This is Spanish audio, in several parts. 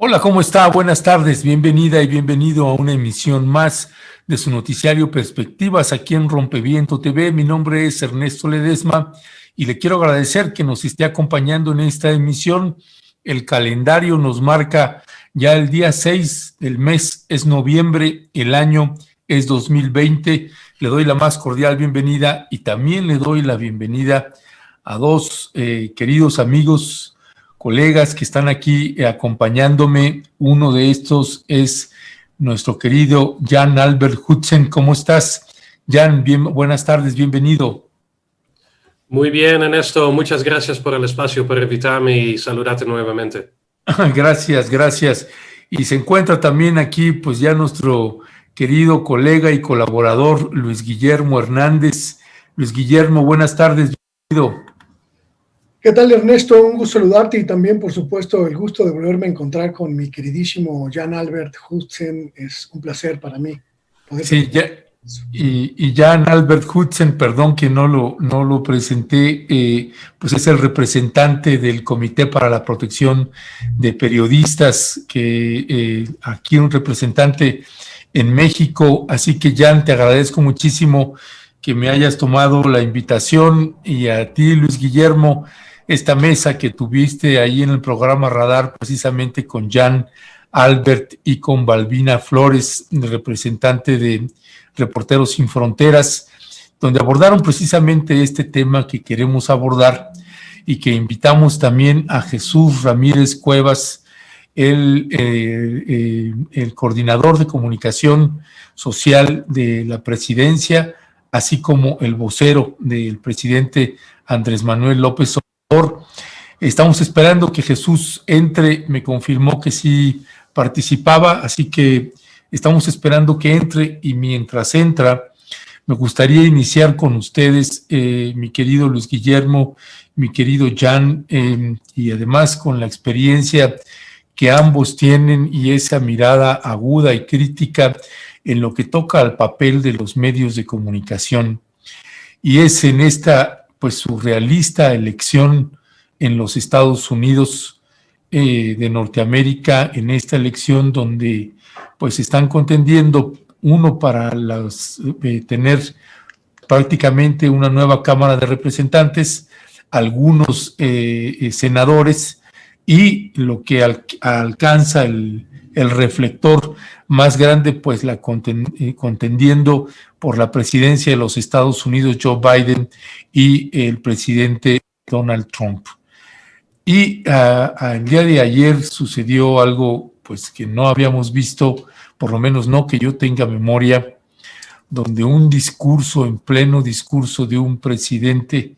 Hola, ¿cómo está? Buenas tardes, bienvenida y bienvenido a una emisión más de su noticiario Perspectivas aquí en Rompeviento TV. Mi nombre es Ernesto Ledesma y le quiero agradecer que nos esté acompañando en esta emisión. El calendario nos marca ya el día 6 del mes, es noviembre, el año es 2020. Le doy la más cordial bienvenida y también le doy la bienvenida a dos queridos amigos, colegas que están aquí acompañándome. Uno de estos es nuestro querido Jan Albert Hudsen. ¿Cómo estás, Jan? Buenas tardes, bienvenido. Muy bien, Ernesto. Muchas gracias por el espacio, por invitarme y saludarte nuevamente. Gracias. Y se encuentra también aquí, pues ya nuestro querido colega y colaborador Luis Guillermo Hernández. Luis Guillermo, buenas tardes, bienvenido. ¿Qué tal, Ernesto? Un gusto saludarte y también, por supuesto, el gusto de volverme a encontrar con mi queridísimo Jan Albert Hudsen. Es un placer para mí poder... Sí, y Jan Albert Hudsen, perdón que no lo presenté, pues es el representante del Comité para la Protección de Periodistas, que aquí un representante en México. Así que, Jan, te agradezco muchísimo que me hayas tomado la invitación, y a ti, Luis Guillermo, esta mesa que tuviste ahí en el programa Radar, precisamente con Jan Albert y con Balbina Flores, representante de Reporteros Sin Fronteras, donde abordaron precisamente este tema que queremos abordar y que invitamos también a Jesús Ramírez Cuevas, el coordinador de comunicación social de la presidencia, así como el vocero del presidente Andrés Manuel López Obrador. Estamos esperando que Jesús entre, me confirmó que sí participaba, así que estamos esperando que entre, y mientras entra, me gustaría iniciar con ustedes, mi querido Luis Guillermo, mi querido Jan, y además con la experiencia que ambos tienen y esa mirada aguda y crítica en lo que toca al papel de los medios de comunicación. Y es en esta, pues, surrealista elección en los Estados Unidos de Norteamérica, en esta elección donde pues están contendiendo uno para tener prácticamente una nueva Cámara de Representantes, algunos senadores, y lo que alcanza el reflector más grande, pues contendiendo por la presidencia de los Estados Unidos, Joe Biden, y el presidente Donald Trump. Y el día de ayer sucedió algo pues que no habíamos visto, por lo menos no que yo tenga memoria, donde en pleno discurso de un presidente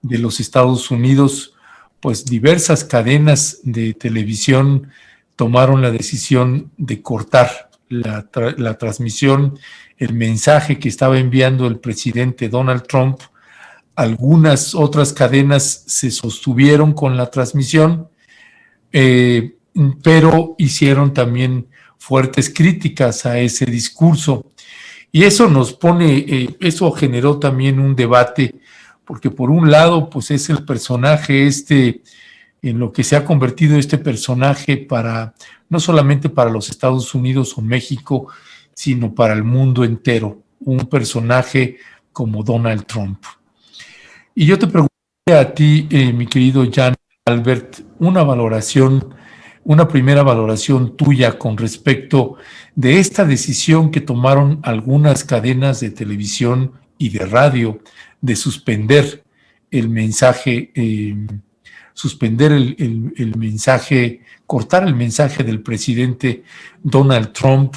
de los Estados Unidos, pues diversas cadenas de televisión tomaron la decisión de cortar la transmisión, el mensaje que estaba enviando el presidente Donald Trump. Algunas otras cadenas se sostuvieron con la transmisión, pero hicieron también fuertes críticas a ese discurso. Y eso eso generó también un debate, porque por un lado, pues es el personaje en lo que se ha convertido este personaje no solamente para los Estados Unidos o México, sino para el mundo entero, un personaje como Donald Trump. Y yo te preguntaría a ti, mi querido Jan Albert, una primera valoración tuya con respecto de esta decisión que tomaron algunas cadenas de televisión y de radio de suspender el mensaje, cortar el mensaje del presidente Donald Trump.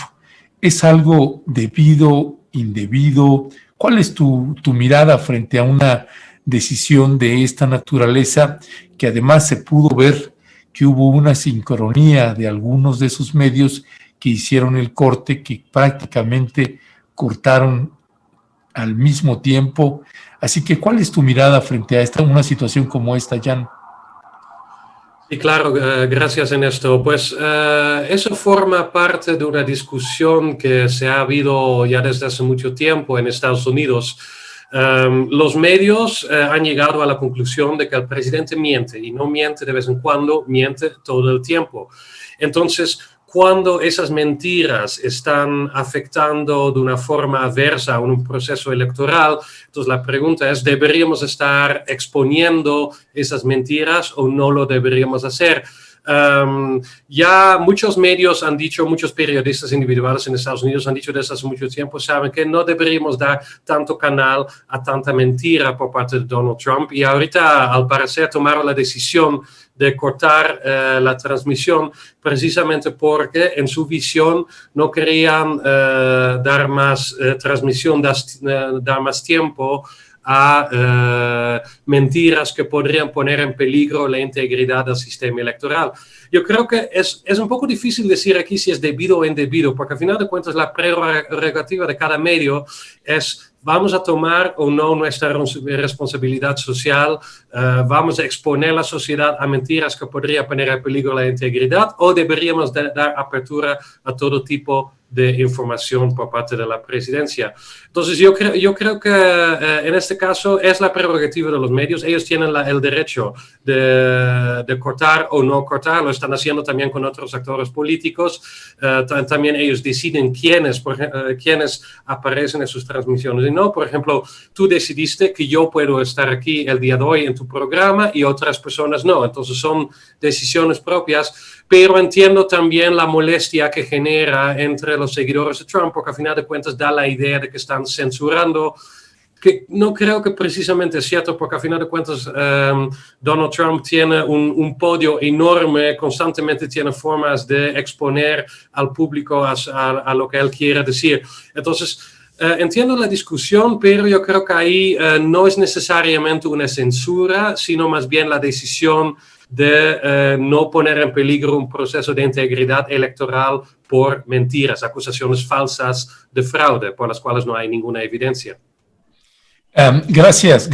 ¿Es algo debido, indebido? ¿Cuál es tu mirada frente a una decisión de esta naturaleza, que además se pudo ver que hubo una sincronía de algunos de sus medios que hicieron el corte, que prácticamente cortaron al mismo tiempo. Así que, ¿cuál es tu mirada frente a una situación como esta, Jan? Sí, claro, gracias Ernesto. Pues eso forma parte de una discusión que se ha habido ya desde hace mucho tiempo en Estados Unidos. Los medios han llegado a la conclusión de que el presidente miente y no miente de vez en cuando, miente todo el tiempo. Entonces, cuando esas mentiras están afectando de una forma adversa a un proceso electoral, entonces la pregunta es, ¿deberíamos estar exponiendo esas mentiras o no lo deberíamos hacer? Ya muchos medios han dicho, muchos periodistas individuales en Estados Unidos han dicho desde hace mucho tiempo, saben que no deberíamos dar tanto canal a tanta mentira por parte de Donald Trump, y ahorita al parecer tomaron la decisión de cortar la transmisión precisamente porque en su visión no querían dar más transmisión, dar más tiempo a mentiras que podrían poner en peligro la integridad del sistema electoral. Yo creo que es un poco difícil decir aquí si es debido o indebido, porque al final de cuentas la prerrogativa de cada medio es: ¿vamos a tomar o no nuestra responsabilidad social? ¿Vamos a exponer a la sociedad a mentiras que podrían poner en peligro la integridad? ¿O deberíamos dar apertura a todo tipo de información por parte de la presidencia? Entonces yo creo que en este caso es la prerrogativa de los medios. Ellos tienen el derecho de cortar o no cortar. Lo están haciendo también con otros actores políticos. También ellos deciden quiénes aparecen en sus transmisiones y no. Por ejemplo, tú decidiste que yo puedo estar aquí el día de hoy en tu programa y otras personas no. Entonces son decisiones propias, pero entiendo también la molestia que genera entre los seguidores de Trump, porque al final de cuentas da la idea de que están censurando, que no creo que precisamente es cierto, porque al final de cuentas Donald Trump tiene un podio enorme, constantemente tiene formas de exponer al público a lo que él quiere decir. Entonces, entiendo la discusión, pero yo creo que ahí no es necesariamente una censura, sino más bien la decisión de no poner en peligro un proceso de integridad electoral por mentiras, acusaciones falsas de fraude, por las cuales no hay ninguna evidencia. Gracias,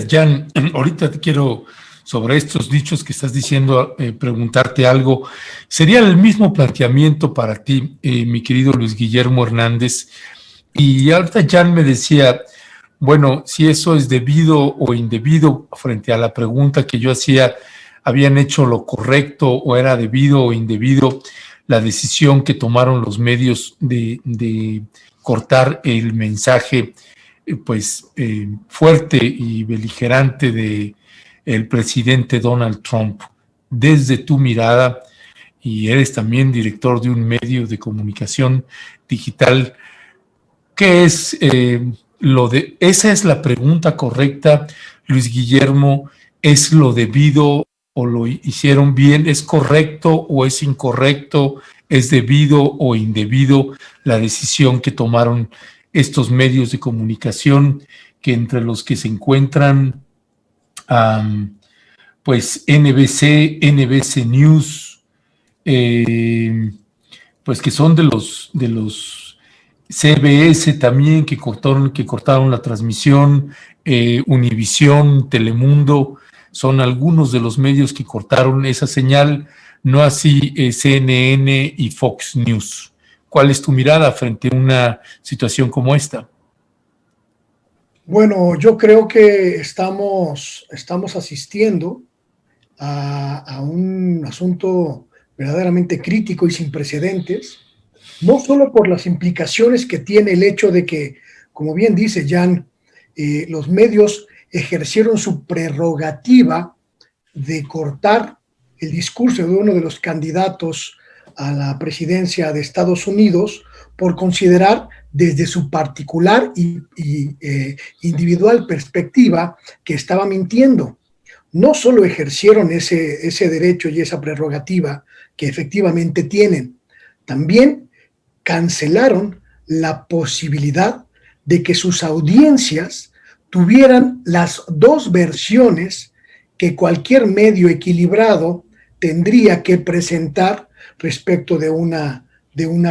Jan. Ahorita te quiero, sobre estos dichos que estás diciendo, preguntarte algo. ¿Sería el mismo planteamiento para ti, mi querido Luis Guillermo Hernández? Y ahorita Jan me decía, bueno, si eso es debido o indebido frente a la pregunta que yo hacía, ¿habían hecho lo correcto o era debido o indebido la decisión que tomaron los medios de cortar el mensaje fuerte y beligerante de el presidente Donald Trump? Desde tu mirada, y eres también director de un medio de comunicación digital, ¿qué es esa es la pregunta correcta, Luis Guillermo? ¿Es lo debido o lo hicieron bien? ¿Es correcto o es incorrecto? ¿Es debido o indebido la decisión que tomaron estos medios de comunicación, que entre los que se encuentran NBC News, pues que son de los CBS también, que cortaron la transmisión, Univisión, Telemundo, son algunos de los medios que cortaron esa señal, no así CNN y Fox News. ¿Cuál es tu mirada frente a una situación como esta? Bueno, yo creo que estamos asistiendo a un asunto verdaderamente crítico y sin precedentes, no solo por las implicaciones que tiene el hecho de que, como bien dice Jan, los medios ejercieron su prerrogativa de cortar el discurso de uno de los candidatos a la presidencia de Estados Unidos por considerar desde su particular y individual perspectiva que estaba mintiendo. No solo ejercieron ese derecho y esa prerrogativa que efectivamente tienen, también cancelaron la posibilidad de que sus audiencias tuvieran las dos versiones que cualquier medio equilibrado tendría que presentar respecto de una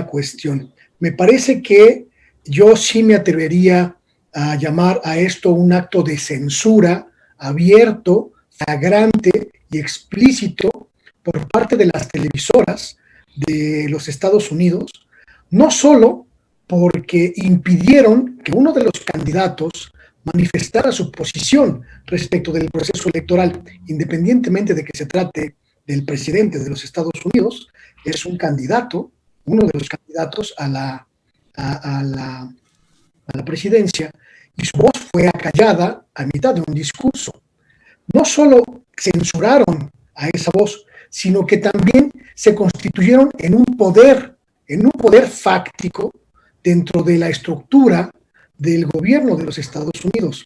cuestión. Me parece que yo sí me atrevería a llamar a esto un acto de censura abierto, flagrante y explícito por parte de las televisoras de los Estados Unidos, no solo porque impidieron que uno de los candidatos manifestara su posición respecto del proceso electoral, independientemente de que se trate del presidente de los Estados Unidos, es un candidato, uno de los candidatos a la presidencia, y su voz fue acallada a mitad de un discurso. No solo censuraron a esa voz, sino que también se constituyeron en un poder fáctico dentro de la estructura del gobierno de los Estados Unidos,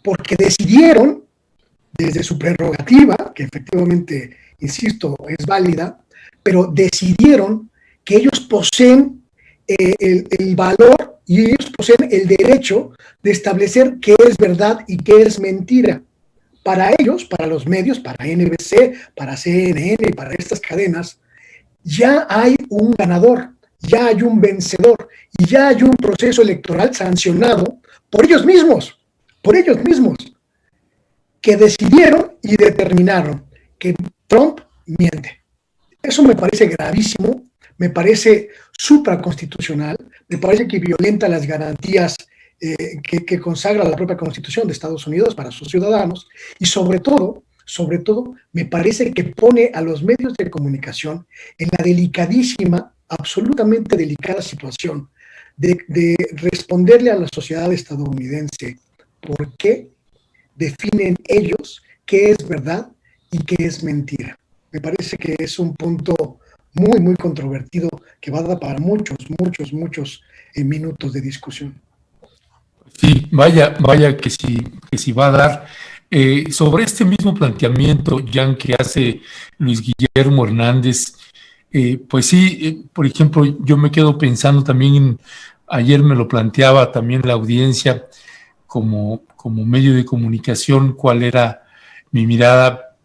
porque decidieron, desde su prerrogativa, que efectivamente, insisto, es válida, pero decidieron que ellos poseen el valor y ellos poseen el derecho de establecer qué es verdad y qué es mentira. Para ellos, para los medios, para NBC, para CNN, para estas cadenas, ya hay un ganador, ya hay un vencedor y ya hay un proceso electoral sancionado por ellos mismos, que decidieron y determinaron que Trump miente. Eso me parece gravísimo, me parece supraconstitucional, me parece que violenta las garantías que consagra la propia Constitución de Estados Unidos para sus ciudadanos, y sobre todo, me parece que pone a los medios de comunicación en la delicadísima, absolutamente delicada situación de responderle a la sociedad estadounidense por qué definen ellos qué es verdad y qué es mentira. Me parece que es un punto muy, muy controvertido que va a dar para muchos minutos de discusión. Sí, vaya que sí va a dar. Sobre este mismo planteamiento, Jan, que hace Luis Guillermo Hernández, pues sí, por ejemplo, yo me quedo pensando también, ayer me lo planteaba también la audiencia como medio de comunicación, cuál era mi mirada,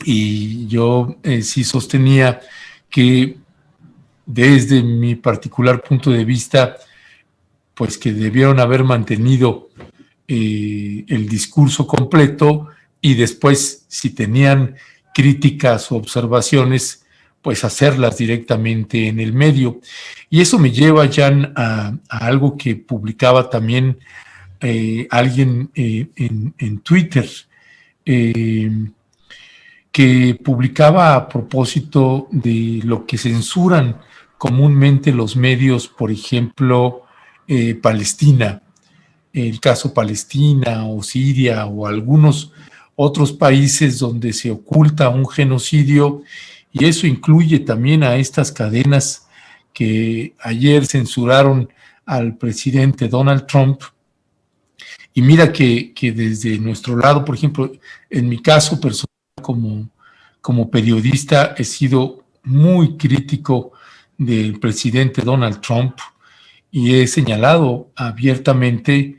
y yo sí sostenía que desde mi particular punto de vista, pues que debieron haber mantenido el discurso completo y después, si tenían críticas o observaciones, pues hacerlas directamente en el medio. Y eso me lleva, Jan, a algo que publicaba también alguien en Twitter, que publicaba a propósito de lo que censuran comúnmente los medios, por ejemplo, Palestina, el caso Palestina o Siria o algunos otros países donde se oculta un genocidio, y eso incluye también a estas cadenas que ayer censuraron al presidente Donald Trump. Y mira que desde nuestro lado, por ejemplo, en mi caso personal como periodista, he sido muy crítico del presidente Donald Trump, y he señalado abiertamente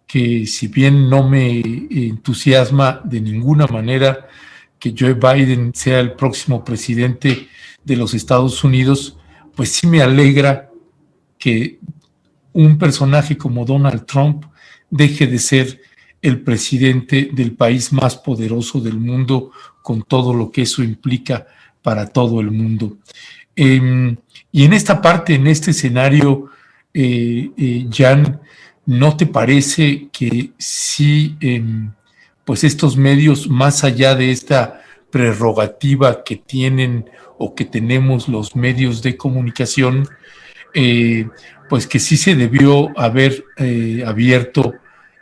que, si bien no me entusiasma de ninguna manera que Joe Biden sea el próximo presidente de los Estados Unidos, pues sí me alegra que un personaje como Donald Trump deje de ser el presidente del país más poderoso del mundo, con todo lo que eso implica para todo el mundo. Y en esta parte, en este escenario, Jan, ¿no te parece que sí, pues estos medios, más allá de esta prerrogativa que tienen o que tenemos los medios de comunicación, pues que sí se debió haber abierto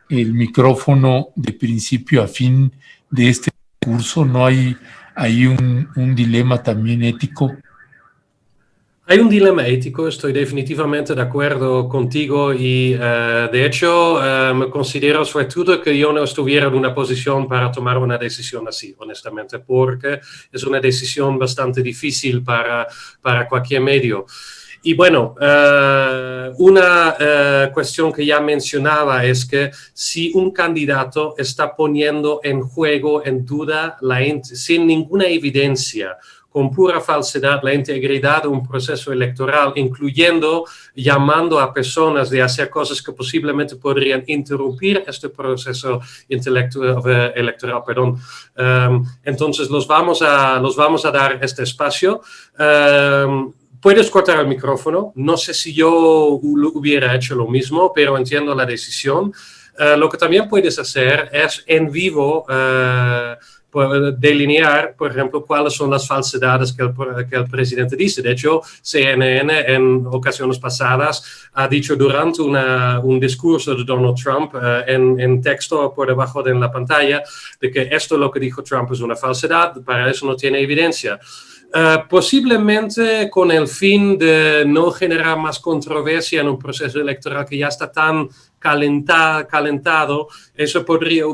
el micrófono de principio a fin de este curso? ¿No hay ahí un dilema también ético? Hay un dilema ético, estoy definitivamente de acuerdo contigo, y de hecho me considero suertudo que yo no estuviera en una posición para tomar una decisión así, honestamente, porque es una decisión bastante difícil para cualquier medio. Y bueno, una cuestión que ya mencionaba es que si un candidato está poniendo en juego, en duda, sin ninguna evidencia, con pura falsedad la integridad de un proceso electoral, incluyendo llamando a personas de hacer cosas que posiblemente podrían interrumpir este proceso electoral. Perdón. Entonces los vamos a dar este espacio. Puedes cortar el micrófono. No sé si yo hubiera hecho lo mismo, pero entiendo la decisión. Lo que también puedes hacer es en vivo delinear, por ejemplo, cuáles son las falsedades que el presidente dice. De hecho, CNN en ocasiones pasadas ha dicho durante un discurso de Donald Trump en texto por debajo de la pantalla de que esto lo que dijo Trump es una falsedad, para eso no tiene evidencia. Posiblemente con el fin de no generar más controversia en un proceso electoral que ya está tan calentado, eso podría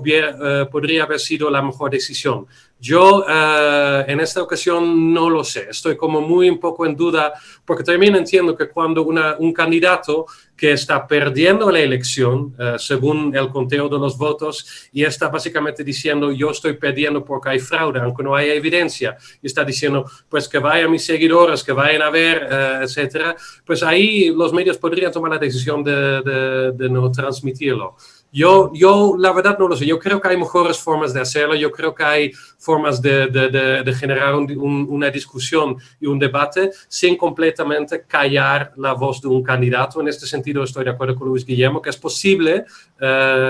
haber sido la mejor decisión. Yo en esta ocasión no lo sé, estoy como muy un poco en duda, porque también entiendo que cuando un candidato que está perdiendo la elección, según el conteo de los votos, y está básicamente diciendo yo estoy perdiendo porque hay fraude, aunque no haya evidencia, y está diciendo pues que vayan mis seguidores, que vayan a ver, etcétera, pues ahí los medios podrían tomar la decisión de no transmitirlo. Yo la verdad no lo sé, yo creo que hay mejores formas de hacerlo, yo creo que hay formas de generar una discusión y un debate sin completamente callar la voz de un candidato. En este sentido estoy de acuerdo con Luis Guillermo, que es posible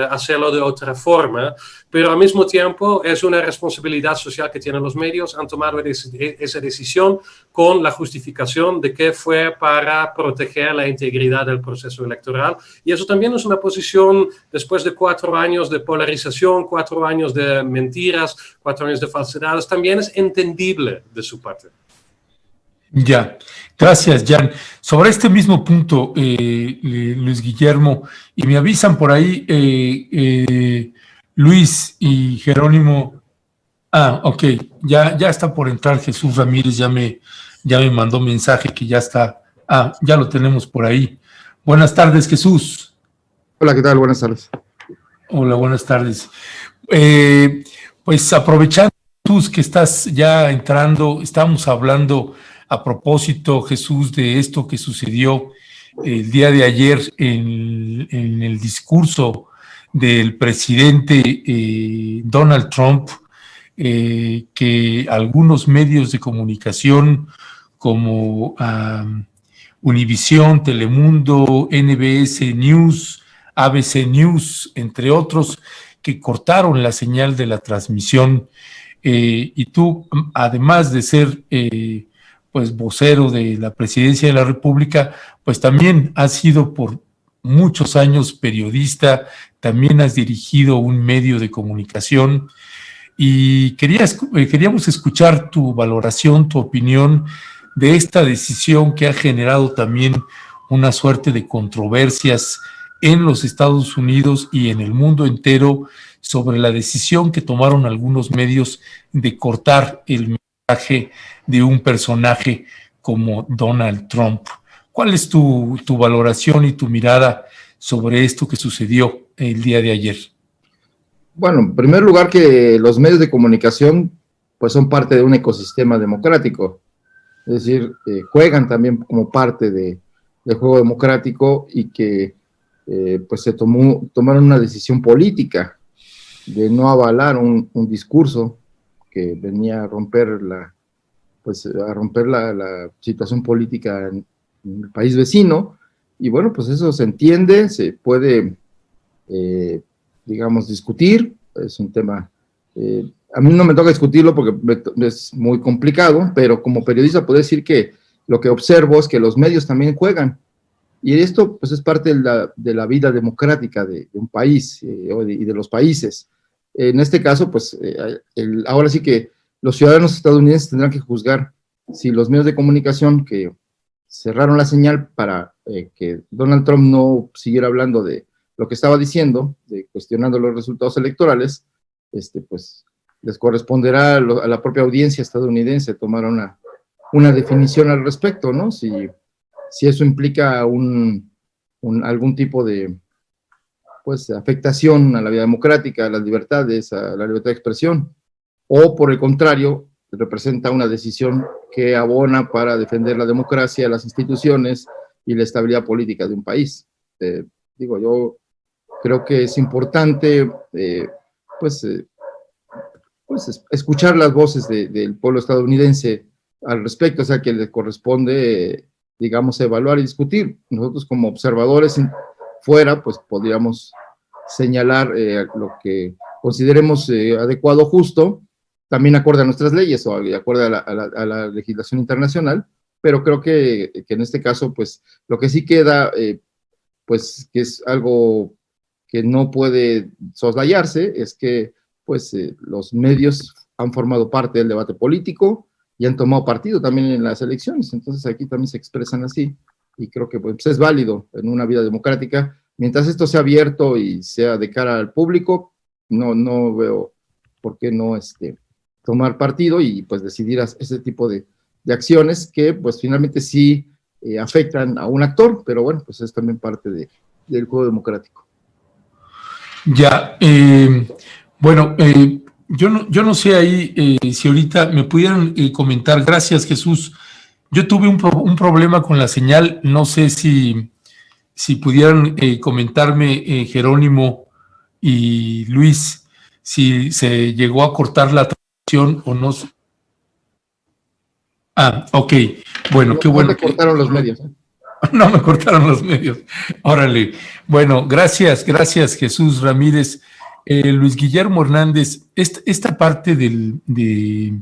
hacerlo de otra forma, pero al mismo tiempo es una responsabilidad social que tienen los medios. Han tomado esa decisión con la justificación de que fue para proteger la integridad del proceso electoral, y eso también es una posición después de 4 años de polarización, 4 años de mentiras, 4 años de falsedades, también es entendible de su parte. Ya, gracias, Jan. Sobre este mismo punto, Luis Guillermo, y me avisan por ahí, Luis y Jerónimo. Ok, ya está por entrar Jesús Ramírez, ya me mandó mensaje que ya está. Ya lo tenemos por ahí. Buenas tardes, Jesús. Hola, ¿qué tal? Buenas tardes. Hola, buenas tardes. Pues aprovechando, Jesús, que estás ya entrando, estamos hablando a propósito, Jesús, de esto que sucedió el día de ayer en el discurso del presidente Donald Trump, que algunos medios de comunicación como Univisión, Telemundo, NBS News, ABC News, entre otros, que cortaron la señal de la transmisión, y tú, además de ser pues vocero de la Presidencia de la República, pues también has sido por muchos años periodista, también has dirigido un medio de comunicación, y queríamos escuchar tu valoración, tu opinión de esta decisión que ha generado también una suerte de controversias en los Estados Unidos y en el mundo entero sobre la decisión que tomaron algunos medios de cortar el mensaje de un personaje como Donald Trump. ¿Cuál es tu valoración y tu mirada sobre esto que sucedió el día de ayer? Bueno, en primer lugar, que los medios de comunicación pues son parte de un ecosistema democrático, es decir, juegan también como parte del juego democrático, y que pues tomaron una decisión política de no avalar un discurso que venía a romper la situación política en el país vecino. Y bueno, pues eso se entiende, se puede digamos, discutir, es un tema, a mí no me toca discutirlo porque es muy complicado, pero como periodista puedo decir que lo que observo es que los medios también juegan, y esto pues es parte de la vida democrática de un país y de los países. En este caso, pues ahora sí que los ciudadanos estadounidenses tendrán que juzgar si los medios de comunicación que cerraron la señal para que Donald Trump no siguiera hablando de lo que estaba diciendo, cuestionando los resultados electorales, pues les corresponderá a la propia audiencia estadounidense tomar una definición al respecto, ¿no? Si eso implica algún tipo de pues afectación a la vida democrática, a las libertades, a la libertad de expresión, o por el contrario, representa una decisión que abona para defender la democracia, las instituciones y la estabilidad política de un país. Yo creo que es importante escuchar las voces del pueblo estadounidense al respecto, o sea, que le corresponde, digamos, evaluar y discutir. Nosotros como observadores fuera, pues podríamos señalar lo que consideremos adecuado, justo, también acorde a nuestras leyes o acorde a la legislación internacional, pero creo que en este caso, pues, lo que sí queda, pues, que es algo que no puede soslayarse, es que, pues, los medios han formado parte del debate político y han tomado partido también en las elecciones, entonces aquí también se expresan así, y creo que pues, es válido en una vida democrática. Mientras esto sea abierto y sea de cara al público, no veo por qué no tomar partido y pues decidir ese tipo de acciones que pues finalmente sí afectan a un actor, pero bueno, pues es también parte del juego democrático. Ya, bueno, yo no sé ahí si ahorita me pudieran comentar. Gracias, Jesús. Yo tuve un problema con la señal, no sé si pudieran comentarme, Jerónimo y Luis, si se llegó a cortar la transmisión o no. Ok, bueno, qué bueno. No te cortaron los medios. No me cortaron los medios. Órale. Bueno, gracias Jesús Ramírez. Luis Guillermo Hernández, esta parte de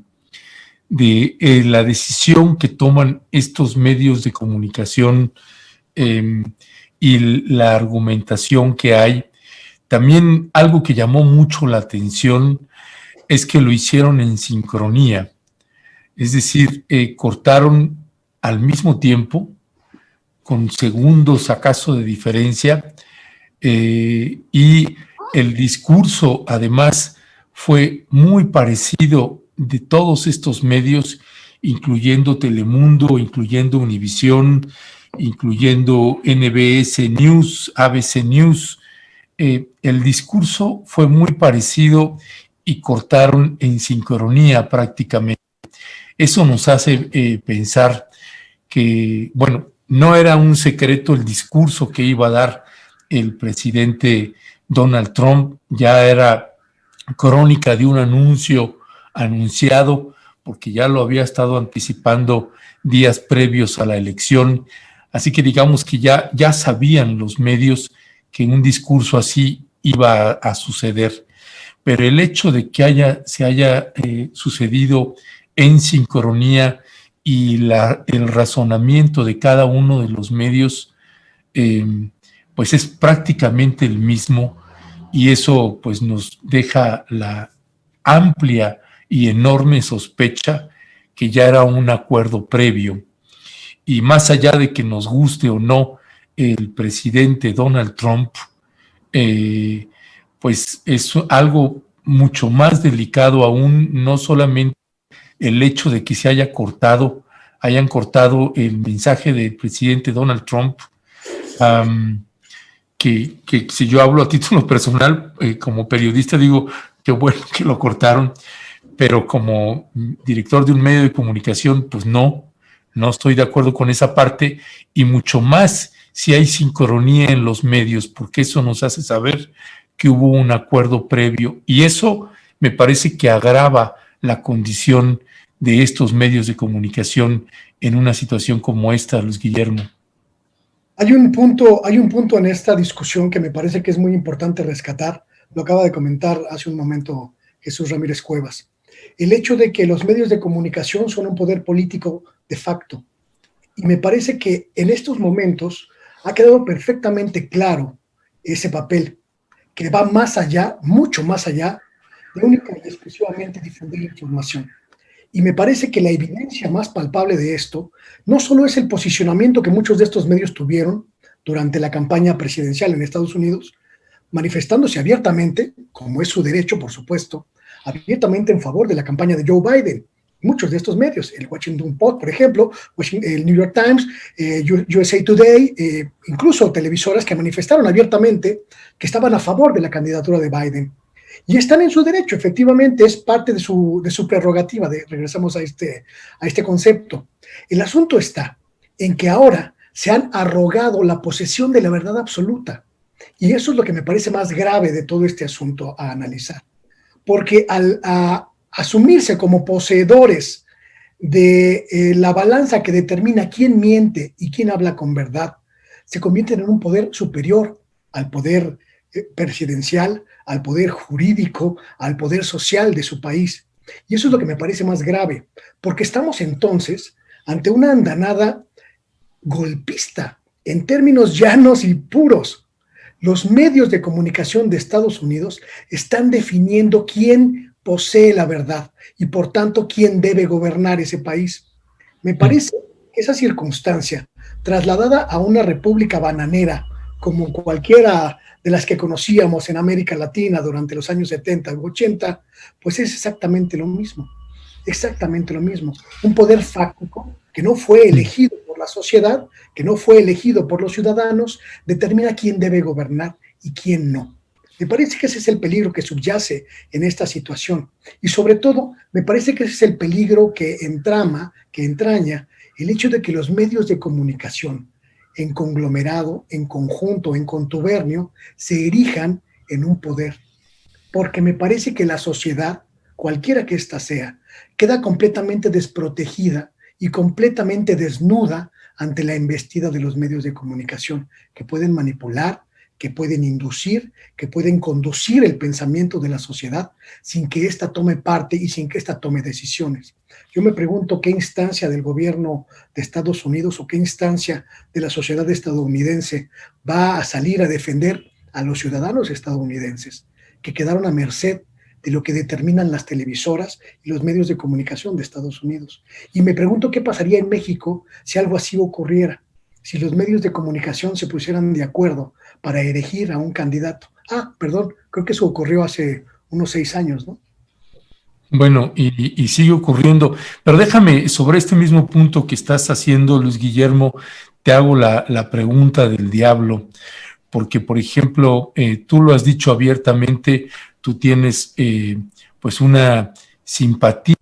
la decisión que toman estos medios de comunicación y la argumentación que hay, también algo que llamó mucho la atención es que lo hicieron en sincronía, es decir, cortaron al mismo tiempo, con segundos acaso de diferencia, y el discurso además fue muy parecido de todos estos medios, incluyendo Telemundo, incluyendo Univisión, incluyendo NBS News, ABC News. El discurso fue muy parecido y cortaron en sincronía prácticamente. Eso nos hace pensar que, bueno, no era un secreto el discurso que iba a dar el presidente Donald Trump, ya era crónica de un anuncio anunciado, porque ya lo había estado anticipando días previos a la elección, así que digamos que ya sabían los medios que un discurso así iba a suceder, pero el hecho de que se haya sucedido en sincronía y el razonamiento de cada uno de los medios, pues es prácticamente el mismo, y eso pues nos deja la amplia y enorme sospecha que ya era un acuerdo previo. Y más allá de que nos guste o no el presidente Donald Trump, pues es algo mucho más delicado aún, no solamente el hecho de que se hayan cortado el mensaje del presidente Donald Trump, que si yo hablo a título personal, como periodista digo que bueno que lo cortaron, pero como director de un medio de comunicación, pues no estoy de acuerdo con esa parte, y mucho más si hay sincronía en los medios, porque eso nos hace saber que hubo un acuerdo previo, y eso me parece que agrava la condición de estos medios de comunicación en una situación como esta, Luis Guillermo. Hay un punto en esta discusión que me parece que es muy importante rescatar, lo acaba de comentar hace un momento Jesús Ramírez Cuevas, el hecho de que los medios de comunicación son un poder político de facto, y me parece que en estos momentos ha quedado perfectamente claro ese papel, que va más allá, mucho más allá, de única y exclusivamente difundir información. Y me parece que la evidencia más palpable de esto no solo es el posicionamiento que muchos de estos medios tuvieron durante la campaña presidencial en Estados Unidos, manifestándose abiertamente, como es su derecho, por supuesto, abiertamente en favor de la campaña de Joe Biden. Muchos de estos medios, el Washington Post, por ejemplo, el New York Times, USA Today, incluso televisoras que manifestaron abiertamente que estaban a favor de la candidatura de Biden. Y están en su derecho, efectivamente, es parte de su prerrogativa. Regresamos a este concepto. El asunto está en que ahora se han arrogado la posesión de la verdad absoluta. Y eso es lo que me parece más grave de todo este asunto a analizar. Porque al asumirse como poseedores de la balanza que determina quién miente y quién habla con verdad, se convierten en un poder superior al poder presidencial, al poder jurídico, al poder social de su país. Y eso es lo que me parece más grave, porque estamos entonces ante una andanada golpista, en términos llanos y puros. Los medios de comunicación de Estados Unidos están definiendo quién posee la verdad y por tanto quién debe gobernar ese país. Me parece que esa circunstancia, trasladada a una república bananera como cualquiera de las que conocíamos en América Latina durante los años 70 u 80, pues es exactamente lo mismo. Exactamente lo mismo. Un poder fáctico que no fue elegido por la sociedad, que no fue elegido por los ciudadanos, determina quién debe gobernar y quién no. Me parece que ese es el peligro que subyace en esta situación. Y sobre todo, me parece que ese es el peligro que entraña el hecho de que los medios de comunicación, en conglomerado, en conjunto, en contubernio, se erijan en un poder. Porque me parece que la sociedad, cualquiera que ésta sea, queda completamente desprotegida y completamente desnuda ante la embestida de los medios de comunicación, que pueden manipular, que pueden inducir, que pueden conducir el pensamiento de la sociedad sin que ésta tome parte y sin que ésta tome decisiones. Yo me pregunto qué instancia del gobierno de Estados Unidos o qué instancia de la sociedad estadounidense va a salir a defender a los ciudadanos estadounidenses, que quedaron a merced de lo que determinan las televisoras y los medios de comunicación de Estados Unidos. Y me pregunto qué pasaría en México si algo así ocurriera, si los medios de comunicación se pusieran de acuerdo para elegir a un candidato. Creo que eso ocurrió hace unos 6 años, ¿no? Bueno, y sigue ocurriendo, pero déjame, sobre este mismo punto que estás haciendo, Luis Guillermo, te hago la pregunta del diablo, porque, por ejemplo, tú lo has dicho abiertamente, tú tienes pues una simpatía,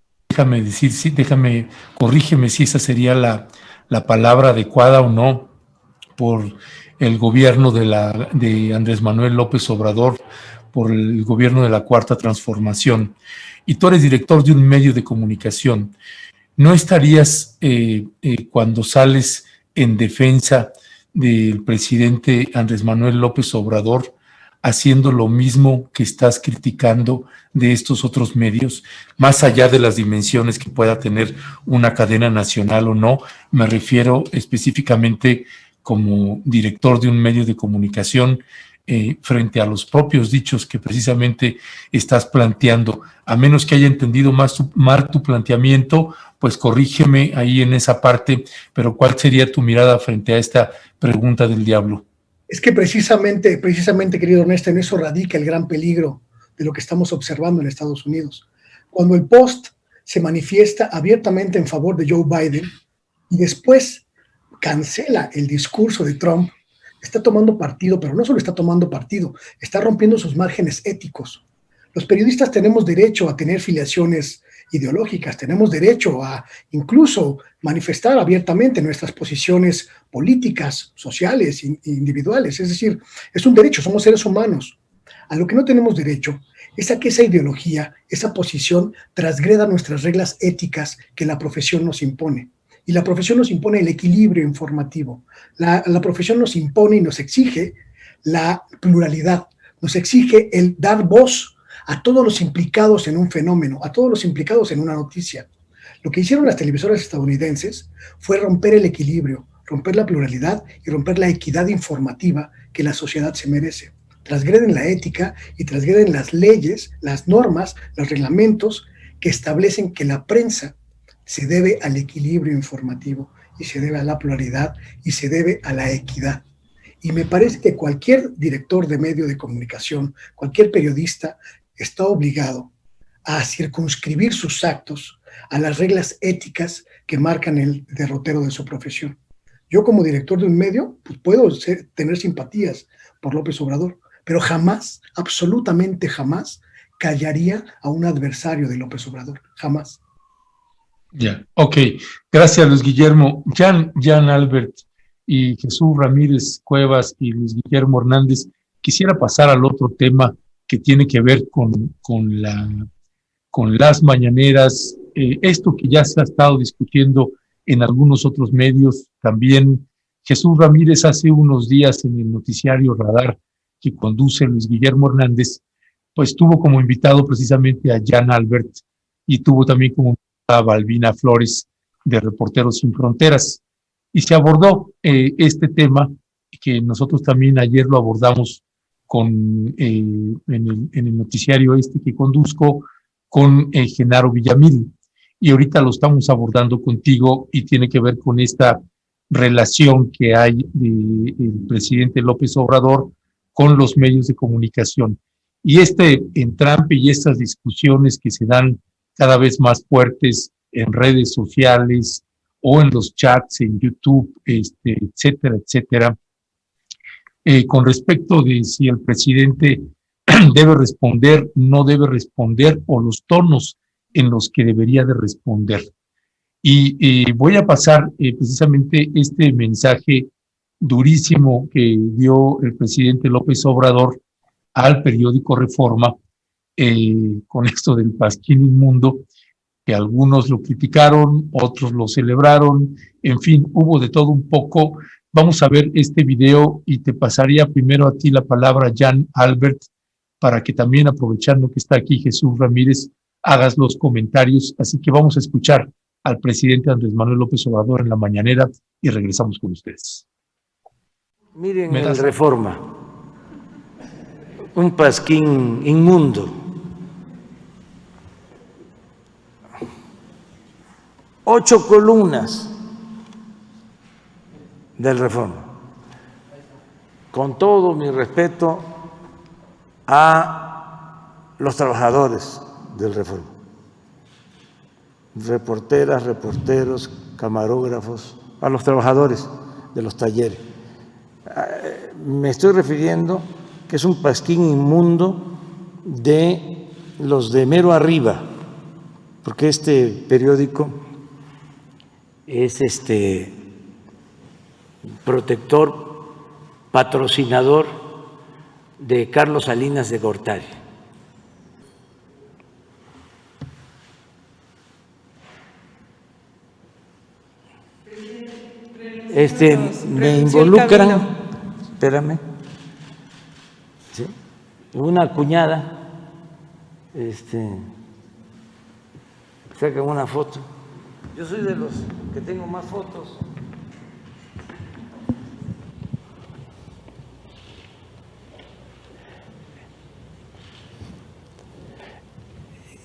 corrígeme si esa sería la palabra adecuada o no, por el gobierno de Andrés Manuel López Obrador, por el gobierno de la Cuarta Transformación, y tú eres director de un medio de comunicación. ¿No estarías cuando sales en defensa del presidente Andrés Manuel López Obrador haciendo lo mismo que estás criticando de estos otros medios, más allá de las dimensiones que pueda tener una cadena nacional o no? Me refiero específicamente como director de un medio de comunicación frente a los propios dichos que precisamente estás planteando. A menos que haya entendido mal tu planteamiento, pues corrígeme ahí en esa parte, pero ¿cuál sería tu mirada frente a esta pregunta del diablo? Es que precisamente, querido Ernesto, en eso radica el gran peligro de lo que estamos observando en Estados Unidos. Cuando el Post se manifiesta abiertamente en favor de Joe Biden y después cancela el discurso de Trump, está tomando partido, pero no solo está tomando partido, está rompiendo sus márgenes éticos. Los periodistas tenemos derecho a tener filiaciones ideológicas, tenemos derecho a incluso manifestar abiertamente nuestras posiciones políticas, sociales e individuales. Es decir, es un derecho, somos seres humanos. A lo que no tenemos derecho es a que esa ideología, esa posición, transgreda nuestras reglas éticas que la profesión nos impone. Y la profesión nos impone el equilibrio informativo. La profesión nos impone y nos exige la pluralidad, nos exige el dar voz a todos los implicados en un fenómeno, a todos los implicados en una noticia. Lo que hicieron las televisoras estadounidenses fue romper el equilibrio, romper la pluralidad y romper la equidad informativa que la sociedad se merece. Transgreden la ética y transgreden las leyes, las normas, los reglamentos que establecen que la prensa se debe al equilibrio informativo y se debe a la pluralidad y se debe a la equidad. Y me parece que cualquier director de medio de comunicación, cualquier periodista, está obligado a circunscribir sus actos a las reglas éticas que marcan el derrotero de su profesión. Yo como director de un medio, pues puedo tener simpatías por López Obrador, pero jamás, absolutamente jamás, callaría a un adversario de López Obrador, jamás. Ya, ok. Gracias, Luis Guillermo. Jan Albert y Jesús Ramírez Cuevas y Luis Guillermo Hernández, quisiera pasar al otro tema que tiene que ver con las mañaneras, esto que ya se ha estado discutiendo en algunos otros medios. También Jesús Ramírez hace unos días en el noticiario Radar que conduce Luis Guillermo Hernández, pues tuvo como invitado precisamente a Jan Albert y tuvo también como a Balbina Flores de Reporteros Sin Fronteras. Y se abordó este tema que nosotros también ayer lo abordamos en el noticiario que conduzco con Genaro Villamil. Y ahorita lo estamos abordando contigo y tiene que ver con esta relación que hay del presidente López Obrador con los medios de comunicación. Y este entrampe y estas discusiones que se dan cada vez más fuertes en redes sociales o en los chats, en YouTube, etcétera, etcétera, con respecto de si el presidente debe responder, no debe responder, o los tonos en los que debería de responder. Y voy a pasar precisamente este mensaje durísimo que dio el presidente López Obrador al periódico Reforma, con esto del pasquín inmundo, que algunos lo criticaron, otros lo celebraron, en fin, hubo de todo un poco. Vamos a ver este video y te pasaría primero a ti la palabra, Jan Albert, para que también, aprovechando que está aquí Jesús Ramírez, hagas los comentarios. Así que vamos a escuchar al presidente Andrés Manuel López Obrador en la mañanera y regresamos con ustedes. Miren el Reforma, un pasquín inmundo. 8 columnas del Reforma. Con todo mi respeto a los trabajadores del Reforma, reporteras, reporteros, camarógrafos, a los trabajadores de los talleres. Me estoy refiriendo que es un pasquín inmundo de los de mero arriba, porque este periódico es protector, patrocinador de Carlos Salinas de Gortari. Me involucran, espérame, ¿sí? Una cuñada, sacan una foto. Yo soy de los que tengo más fotos.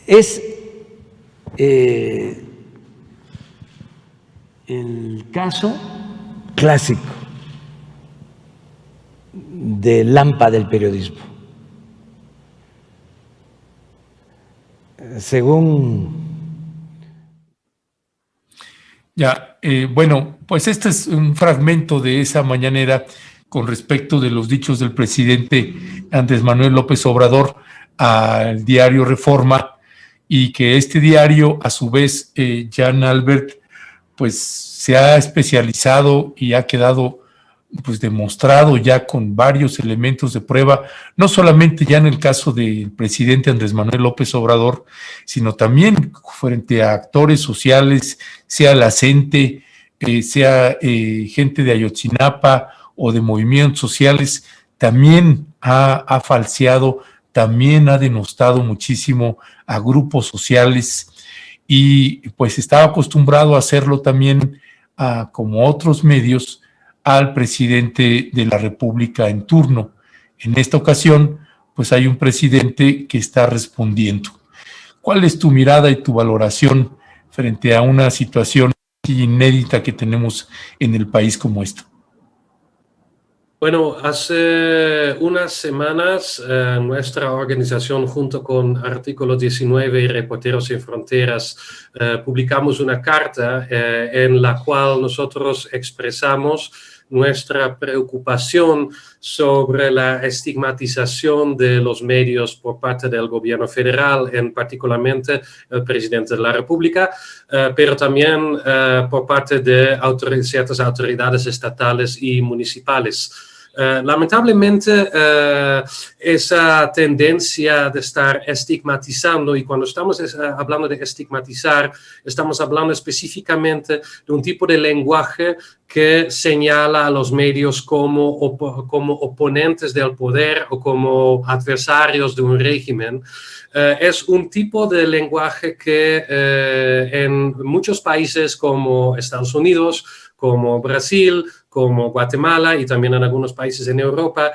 Es el caso clásico de Lampa del periodismo. Según... Ya, bueno, pues este es un fragmento de esa mañanera con respecto de los dichos del presidente Andrés Manuel López Obrador al diario Reforma, y que este diario, a su vez, Jan Albert, pues se ha especializado y ha quedado pues demostrado ya con varios elementos de prueba, no solamente ya en el caso del presidente Andrés Manuel López Obrador, sino también frente a actores sociales, sea la CENTE, sea gente de Ayotzinapa o de movimientos sociales, también ha falseado, también ha denostado muchísimo a grupos sociales, y pues estaba acostumbrado a hacerlo también, como otros medios, al presidente de la República en turno. En esta ocasión, pues hay un presidente que está respondiendo. ¿Cuál es tu mirada y tu valoración frente a una situación inédita que tenemos en el país como esta? Bueno, hace unas semanas nuestra organización, junto con Artículo 19 y Reporteros Sin Fronteras, publicamos una carta en la cual nosotros expresamos nuestra preocupación sobre la estigmatización de los medios por parte del gobierno federal, en particularmente el presidente de la República, pero también por parte de ciertas autoridades estatales y municipales. Lamentablemente, esa tendencia de estar estigmatizando, y cuando estamos hablando de estigmatizar, estamos hablando específicamente de un tipo de lenguaje que señala a los medios como oponentes del poder o como adversarios de un régimen. Es un tipo de lenguaje que en muchos países como Estados Unidos, como Brasil, como Guatemala y también en algunos países en Europa,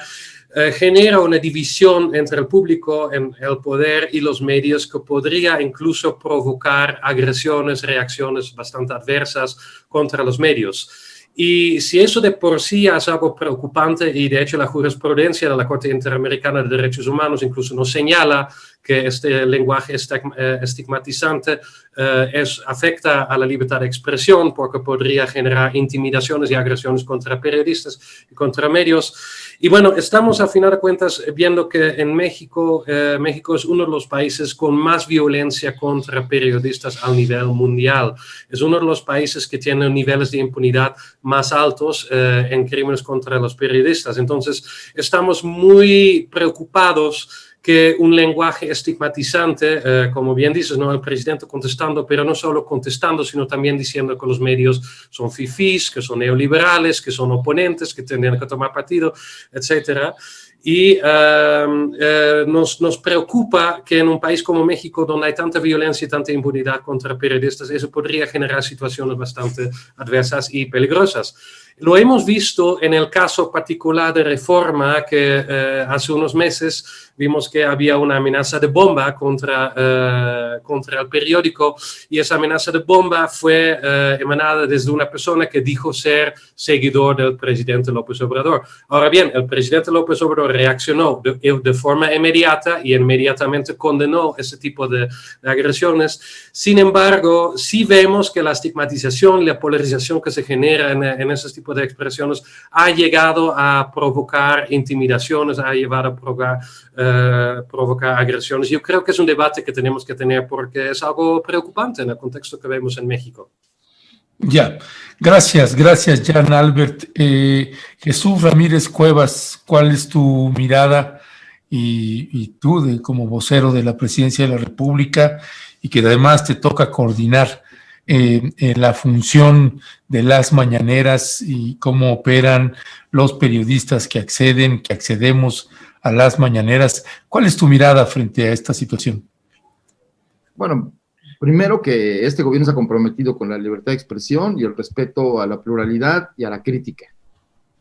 genera una división entre el público, el poder y los medios que podría incluso provocar agresiones, reacciones bastante adversas contra los medios. Y si eso de por sí es algo preocupante, y de hecho la jurisprudencia de la Corte Interamericana de Derechos Humanos incluso nos señala que este lenguaje estigmatizante afecta a la libertad de expresión porque podría generar intimidaciones y agresiones contra periodistas y contra medios. Y bueno, estamos a final de cuentas viendo que en México, México es uno de los países con más violencia contra periodistas a nivel mundial. Es uno de los países que tiene niveles de impunidad más altos en crímenes contra los periodistas. Entonces, estamos muy preocupados que un lenguaje estigmatizante, como bien dices, ¿no? El presidente contestando, pero no solo contestando, sino también diciendo que los medios son fifís, que son neoliberales, que son oponentes, que tienen que tomar partido, etcétera. Y nos preocupa que en un país como México, donde hay tanta violencia y tanta impunidad contra periodistas, eso podría generar situaciones bastante adversas y peligrosas. Lo hemos visto en el caso particular de Reforma, que hace unos meses vimos que había una amenaza de bomba contra el periódico, y esa amenaza de bomba fue emanada desde una persona que dijo ser seguidor del presidente López Obrador. Ahora bien, el presidente López Obrador reaccionó de forma inmediata y inmediatamente condenó ese tipo de agresiones. Sin embargo, sí vemos que la estigmatización y la polarización que se genera en ese tipo de expresiones ha llegado a provocar intimidaciones, ha llevado a provocar agresiones. Yo creo que es un debate que tenemos que tener porque es algo preocupante en el contexto que vemos en México. Ya, gracias, Jan Albert. Jesús Ramírez Cuevas, ¿cuál es tu mirada y tú como vocero de la Presidencia de la República, y que además te toca coordinar la función de las mañaneras y cómo operan los periodistas que accedemos a las mañaneras? ¿Cuál es tu mirada frente a esta situación? Bueno, primero que este gobierno se ha comprometido con la libertad de expresión y el respeto a la pluralidad y a la crítica.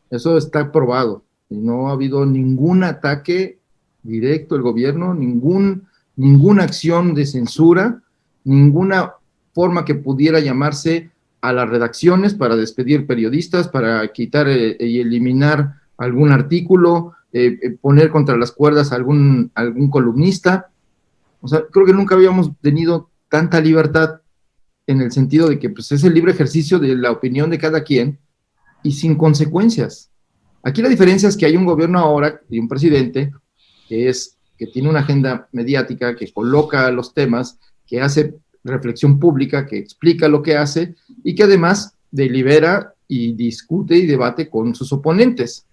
Eso está probado. Y no ha habido ningún ataque directo del gobierno, ninguna acción de censura, ninguna forma que pudiera llamarse a las redacciones para despedir periodistas, para quitar y eliminar algún artículo, poner contra las cuerdas a algún columnista. O sea, creo que nunca habíamos tenido tanta libertad en el sentido de que pues, es el libre ejercicio de la opinión de cada quien y sin consecuencias. Aquí la diferencia es que hay un gobierno ahora y un presidente que tiene una agenda mediática, que coloca los temas, que hace reflexión pública, que explica lo que hace y que además delibera y discute y debate con sus oponentes,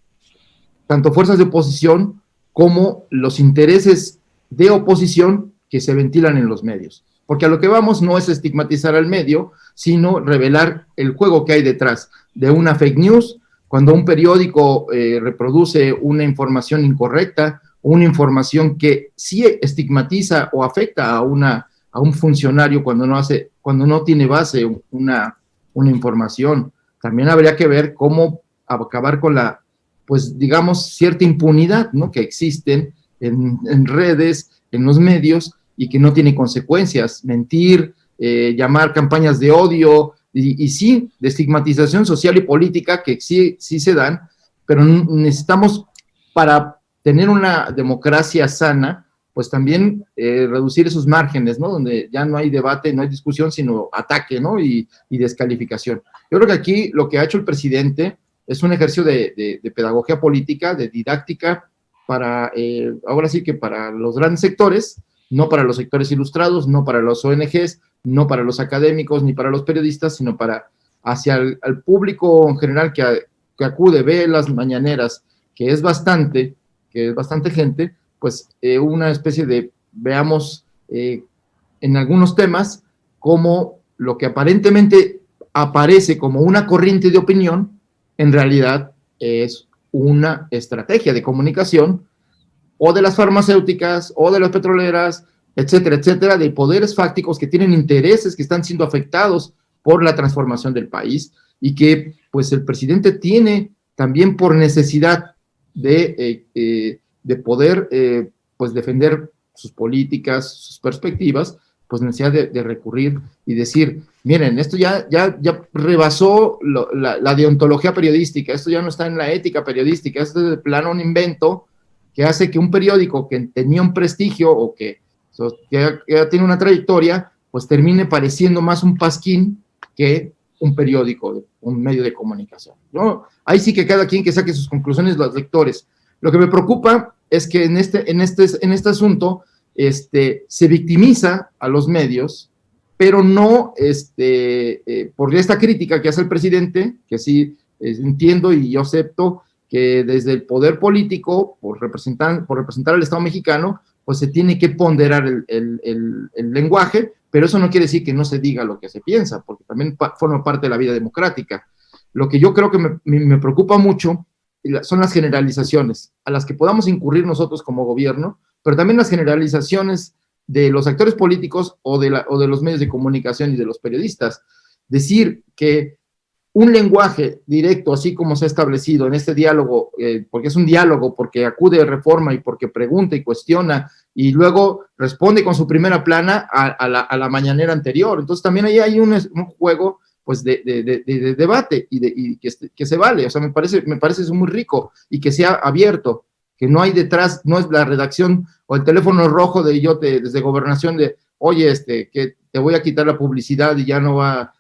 tanto fuerzas de oposición como los intereses de oposición que se ventilan en los medios. Porque a lo que vamos no es estigmatizar al medio, sino revelar el juego que hay detrás de una fake news, cuando un periódico reproduce una información incorrecta, una información que sí estigmatiza o afecta a un funcionario cuando no tiene base una información. También habría que ver cómo acabar con la, pues digamos, cierta impunidad, ¿no?, que existen en redes, en los medios, y que no tiene consecuencias. Mentir, llamar campañas de odio, y sí, de estigmatización social y política, que sí se dan, pero necesitamos, para tener una democracia sana, pues también reducir esos márgenes, ¿no?, donde ya no hay debate, no hay discusión, sino ataque, ¿no?, y descalificación. Yo creo que aquí lo que ha hecho el presidente es un ejercicio de pedagogía política, de didáctica, para, ahora sí que para los grandes sectores, no para los sectores ilustrados, no para los ONGs, no para los académicos, ni para los periodistas, sino para hacia el público en general que acude, ve las mañaneras, que es bastante gente, pues una especie de, veamos, en algunos temas, como lo que aparentemente aparece como una corriente de opinión, en realidad es una estrategia de comunicación, o de las farmacéuticas, o de las petroleras, etcétera, etcétera, de poderes fácticos que tienen intereses que están siendo afectados por la transformación del país, y que pues el presidente tiene también por necesidad de poder pues defender sus políticas, sus perspectivas, pues necesidad de recurrir y decir, miren, esto ya rebasó la deontología periodística, esto ya no está en la ética periodística, esto es de plano un invento que hace que un periódico que tenía un prestigio o que ya tiene una trayectoria, pues termine pareciendo más un pasquín que un periódico, un medio de comunicación, ¿no? Ahí sí que cada quien que saque sus conclusiones, los lectores. Lo que me preocupa es que en este asunto se victimiza a los medios, pero no por esta crítica que hace el presidente, que sí entiendo y yo acepto que desde el poder político, por representar al Estado mexicano, pues se tiene que ponderar el lenguaje, pero eso no quiere decir que no se diga lo que se piensa, porque también forma parte de la vida democrática. Lo que yo creo que me preocupa mucho son las generalizaciones, a las que podamos incurrir nosotros como gobierno, pero también las generalizaciones de los actores políticos o de los medios de comunicación y de los periodistas. Decir que un lenguaje directo, así como se ha establecido en este diálogo, porque es un diálogo, porque acude a Reforma y porque pregunta y cuestiona, y luego responde con su primera plana a la mañanera anterior. Entonces también ahí hay un juego pues de debate y que se vale. O sea, me parece eso muy rico, y que sea abierto, que no hay detrás, no es la redacción o el teléfono rojo desde Gobernación de, oye, que te voy a quitar la publicidad y ya no vas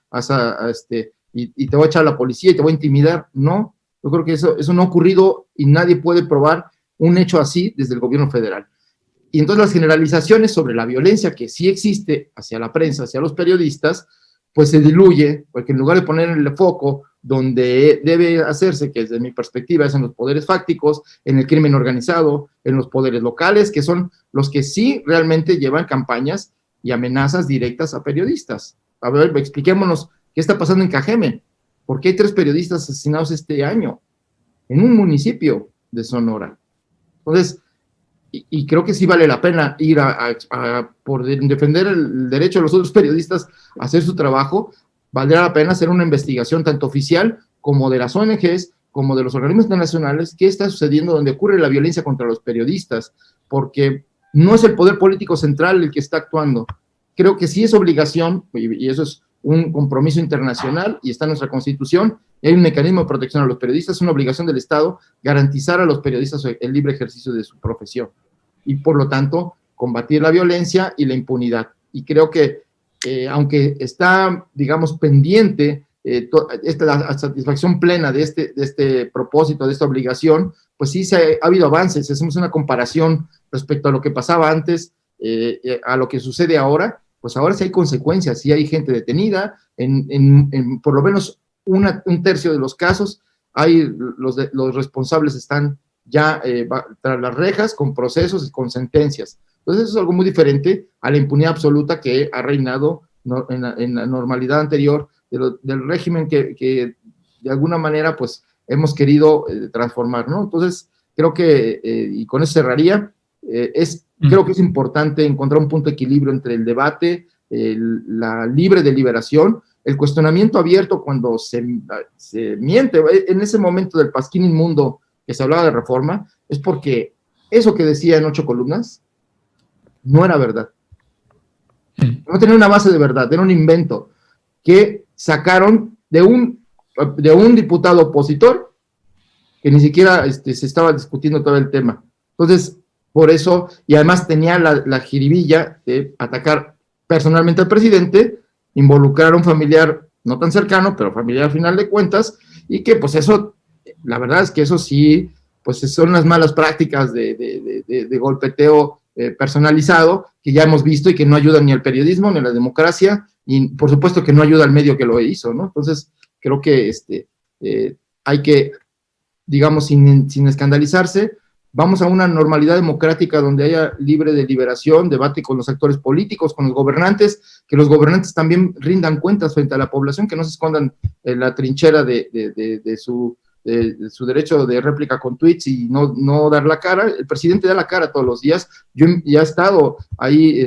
y te voy a echar a la policía y te voy a intimidar. No, yo creo que eso no ha ocurrido y nadie puede probar un hecho así desde el gobierno federal. Y entonces las generalizaciones sobre la violencia que sí existe hacia la prensa, hacia los periodistas, pues se diluye, porque en lugar de poner el foco donde debe hacerse, que desde mi perspectiva es en los poderes fácticos, en el crimen organizado, en los poderes locales, que son los que sí realmente llevan campañas y amenazas directas a periodistas. A ver, expliquémonos qué está pasando en Cajeme. ¿Por qué hay 3 periodistas asesinados este año en un municipio de Sonora? Entonces, y creo que sí vale la pena ir por defender el derecho de los otros periodistas a hacer su trabajo. Valdrá la pena hacer una investigación tanto oficial como de las ONGs, como de los organismos internacionales, qué está sucediendo donde ocurre la violencia contra los periodistas, porque no es el poder político central el que está actuando. Creo que sí es obligación, y eso es un compromiso internacional, y está en nuestra Constitución, y hay un mecanismo de protección a los periodistas, es una obligación del Estado garantizar a los periodistas el libre ejercicio de su profesión, y por lo tanto, combatir la violencia y la impunidad. Y creo que, aunque está, digamos, pendiente la satisfacción plena de este propósito, de esta obligación, pues sí ha habido avances. Si hacemos una comparación respecto a lo que pasaba antes, a lo que sucede ahora, pues ahora sí hay consecuencias, sí hay gente detenida, en por lo menos un tercio de los casos, los responsables están ya tras las rejas, con procesos y con sentencias. Entonces eso es algo muy diferente a la impunidad absoluta que ha reinado en la normalidad anterior del régimen que de alguna manera pues hemos querido transformar, ¿no? Entonces creo que, y con eso cerraría, creo que es importante encontrar un punto de equilibrio entre el debate, la libre deliberación, el cuestionamiento abierto cuando se miente. En ese momento del pasquín inmundo que se hablaba de Reforma, es porque eso que decía en 8 columnas no era verdad. No tenía una base de verdad, era un invento que sacaron de un diputado opositor que ni siquiera se estaba discutiendo todo el tema. Entonces, por eso, y además tenía la jiribilla de atacar personalmente al presidente, involucrar a un familiar no tan cercano, pero familiar al final de cuentas, y que pues eso La verdad es que eso sí, pues son las malas prácticas de golpeteo personalizado que ya hemos visto y que no ayudan ni al periodismo ni a la democracia, y por supuesto que no ayuda al medio que lo hizo, ¿no? Entonces, creo que hay que, digamos, sin escandalizarse, vamos a una normalidad democrática donde haya libre deliberación, debate con los actores políticos, con los gobernantes, que los gobernantes también rindan cuentas frente a la población, que no se escondan en la trinchera de su derecho de réplica con tweets y no dar la cara. El presidente da la cara todos los días. Yo ya he estado ahí,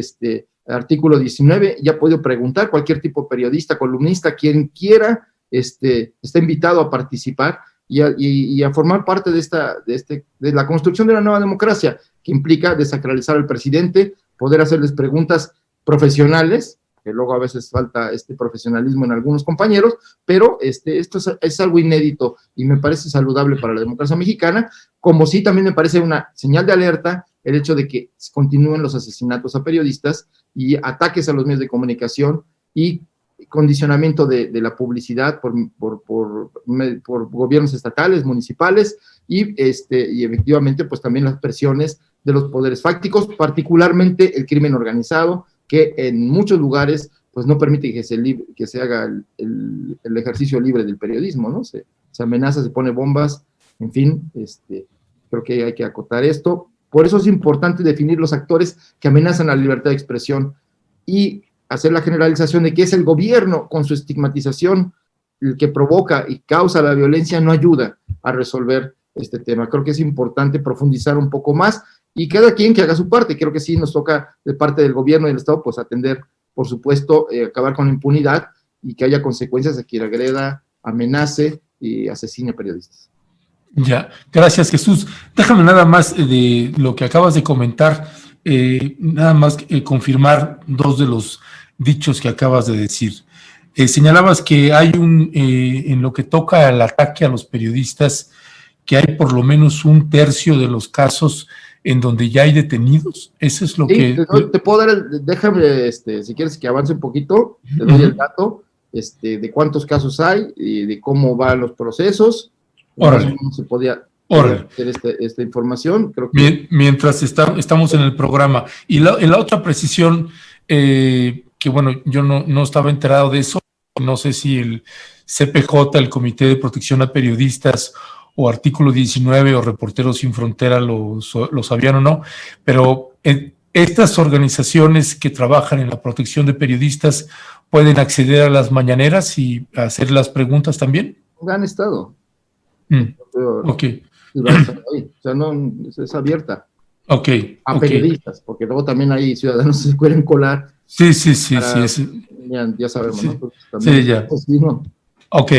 artículo 19, ya he podido preguntar, cualquier tipo de periodista, columnista, quien quiera, está invitado a participar y a formar parte de la construcción de la nueva democracia, que implica desacralizar al presidente, poder hacerles preguntas profesionales, que luego a veces falta profesionalismo en algunos compañeros, pero esto es algo inédito y me parece saludable para la democracia mexicana, como sí también me parece una señal de alerta el hecho de que continúen los asesinatos a periodistas y ataques a los medios de comunicación y condicionamiento de la publicidad por gobiernos estatales, municipales y efectivamente pues también las presiones de los poderes fácticos, particularmente el crimen organizado, que en muchos lugares pues no permite que se haga el ejercicio libre del periodismo, ¿no? Se amenaza, se pone bombas, en fin, creo que hay que acotar esto. Por eso es importante definir los actores que amenazan la libertad de expresión y hacer la generalización de que es el gobierno con su estigmatización el que provoca y causa la violencia, no ayuda a resolver este tema. Creo que es importante profundizar un poco más y cada quien que haga su parte. Creo que sí nos toca de parte del gobierno y del Estado pues atender, por supuesto, acabar con la impunidad y que haya consecuencias a quien agreda, amenace y asesine a periodistas. Ya, gracias Jesús. Déjame nada más de lo que acabas de comentar, nada más confirmar dos de los dichos que acabas de decir. Señalabas que hay en lo que toca al ataque a los periodistas, que hay por lo menos 1/3 de los casos en donde ya hay detenidos. Eso es lo sí, que... te puedo dar, déjame, si quieres que avance un poquito, te doy el dato, de cuántos casos hay y de cómo van los procesos. Órale. No se podía hacer esta información. Creo que... Mientras estamos en el programa. Y la otra precisión, que bueno, yo no estaba enterado de eso, no sé si el CPJ, el Comité de Protección a Periodistas, o Artículo 19 o Reporteros Sin Frontera lo sabían o no, pero estas organizaciones que trabajan en la protección de periodistas pueden acceder a las mañaneras y hacer las preguntas también. Han estado. Ok. O sea, no, es abierta. Ok. A periodistas, porque luego también hay ciudadanos que se pueden colar. Sí. Ya sabemos, sí, ¿no? Pues también, sí, ya. Pues, sí, ¿no? Ok.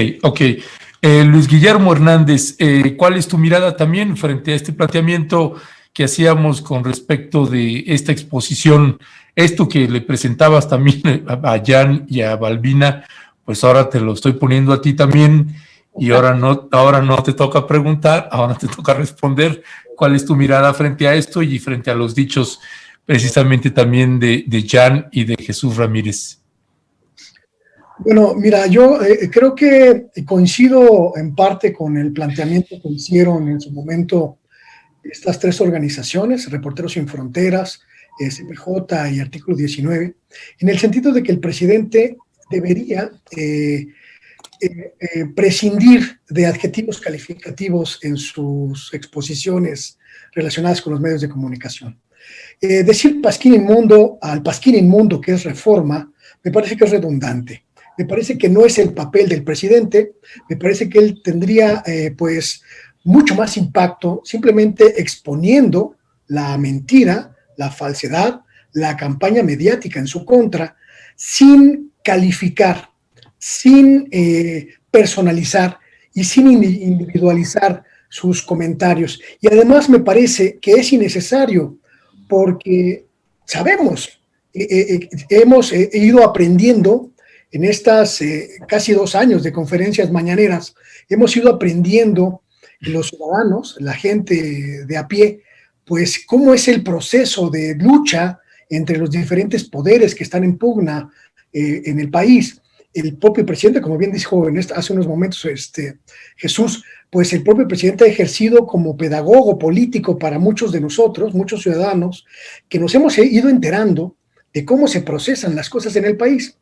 Luis Guillermo Hernández, ¿cuál es tu mirada también frente a este planteamiento que hacíamos con respecto de esta exposición? Esto que le presentabas también a Jan y a Balbina, pues ahora te lo estoy poniendo a ti también y ahora no te toca preguntar, ahora te toca responder. ¿Cuál es tu mirada frente a esto y frente a los dichos precisamente también de Jan y de Jesús Ramírez? Bueno, mira, yo creo que coincido en parte con el planteamiento que hicieron en su momento estas tres organizaciones, Reporteros Sin Fronteras, CPJ y Artículo 19, en el sentido de que el presidente debería prescindir de adjetivos calificativos en sus exposiciones relacionadas con los medios de comunicación. Decir pasquín inmundo al pasquín inmundo, que es Reforma, me parece que es redundante. Me parece que no es el papel del presidente, me parece que él tendría pues mucho más impacto simplemente exponiendo la mentira, la falsedad, la campaña mediática en su contra, sin calificar, sin personalizar y sin individualizar sus comentarios. Y además me parece que es innecesario porque sabemos, hemos ido aprendiendo en estas casi 2 años de conferencias mañaneras, hemos ido aprendiendo los ciudadanos, la gente de a pie, pues cómo es el proceso de lucha entre los diferentes poderes que están en pugna en el país. El propio presidente, como bien dijo hace unos momentos Jesús, pues el propio presidente ha ejercido como pedagogo político para muchos de nosotros, muchos ciudadanos, que nos hemos ido enterando de cómo se procesan las cosas en el país.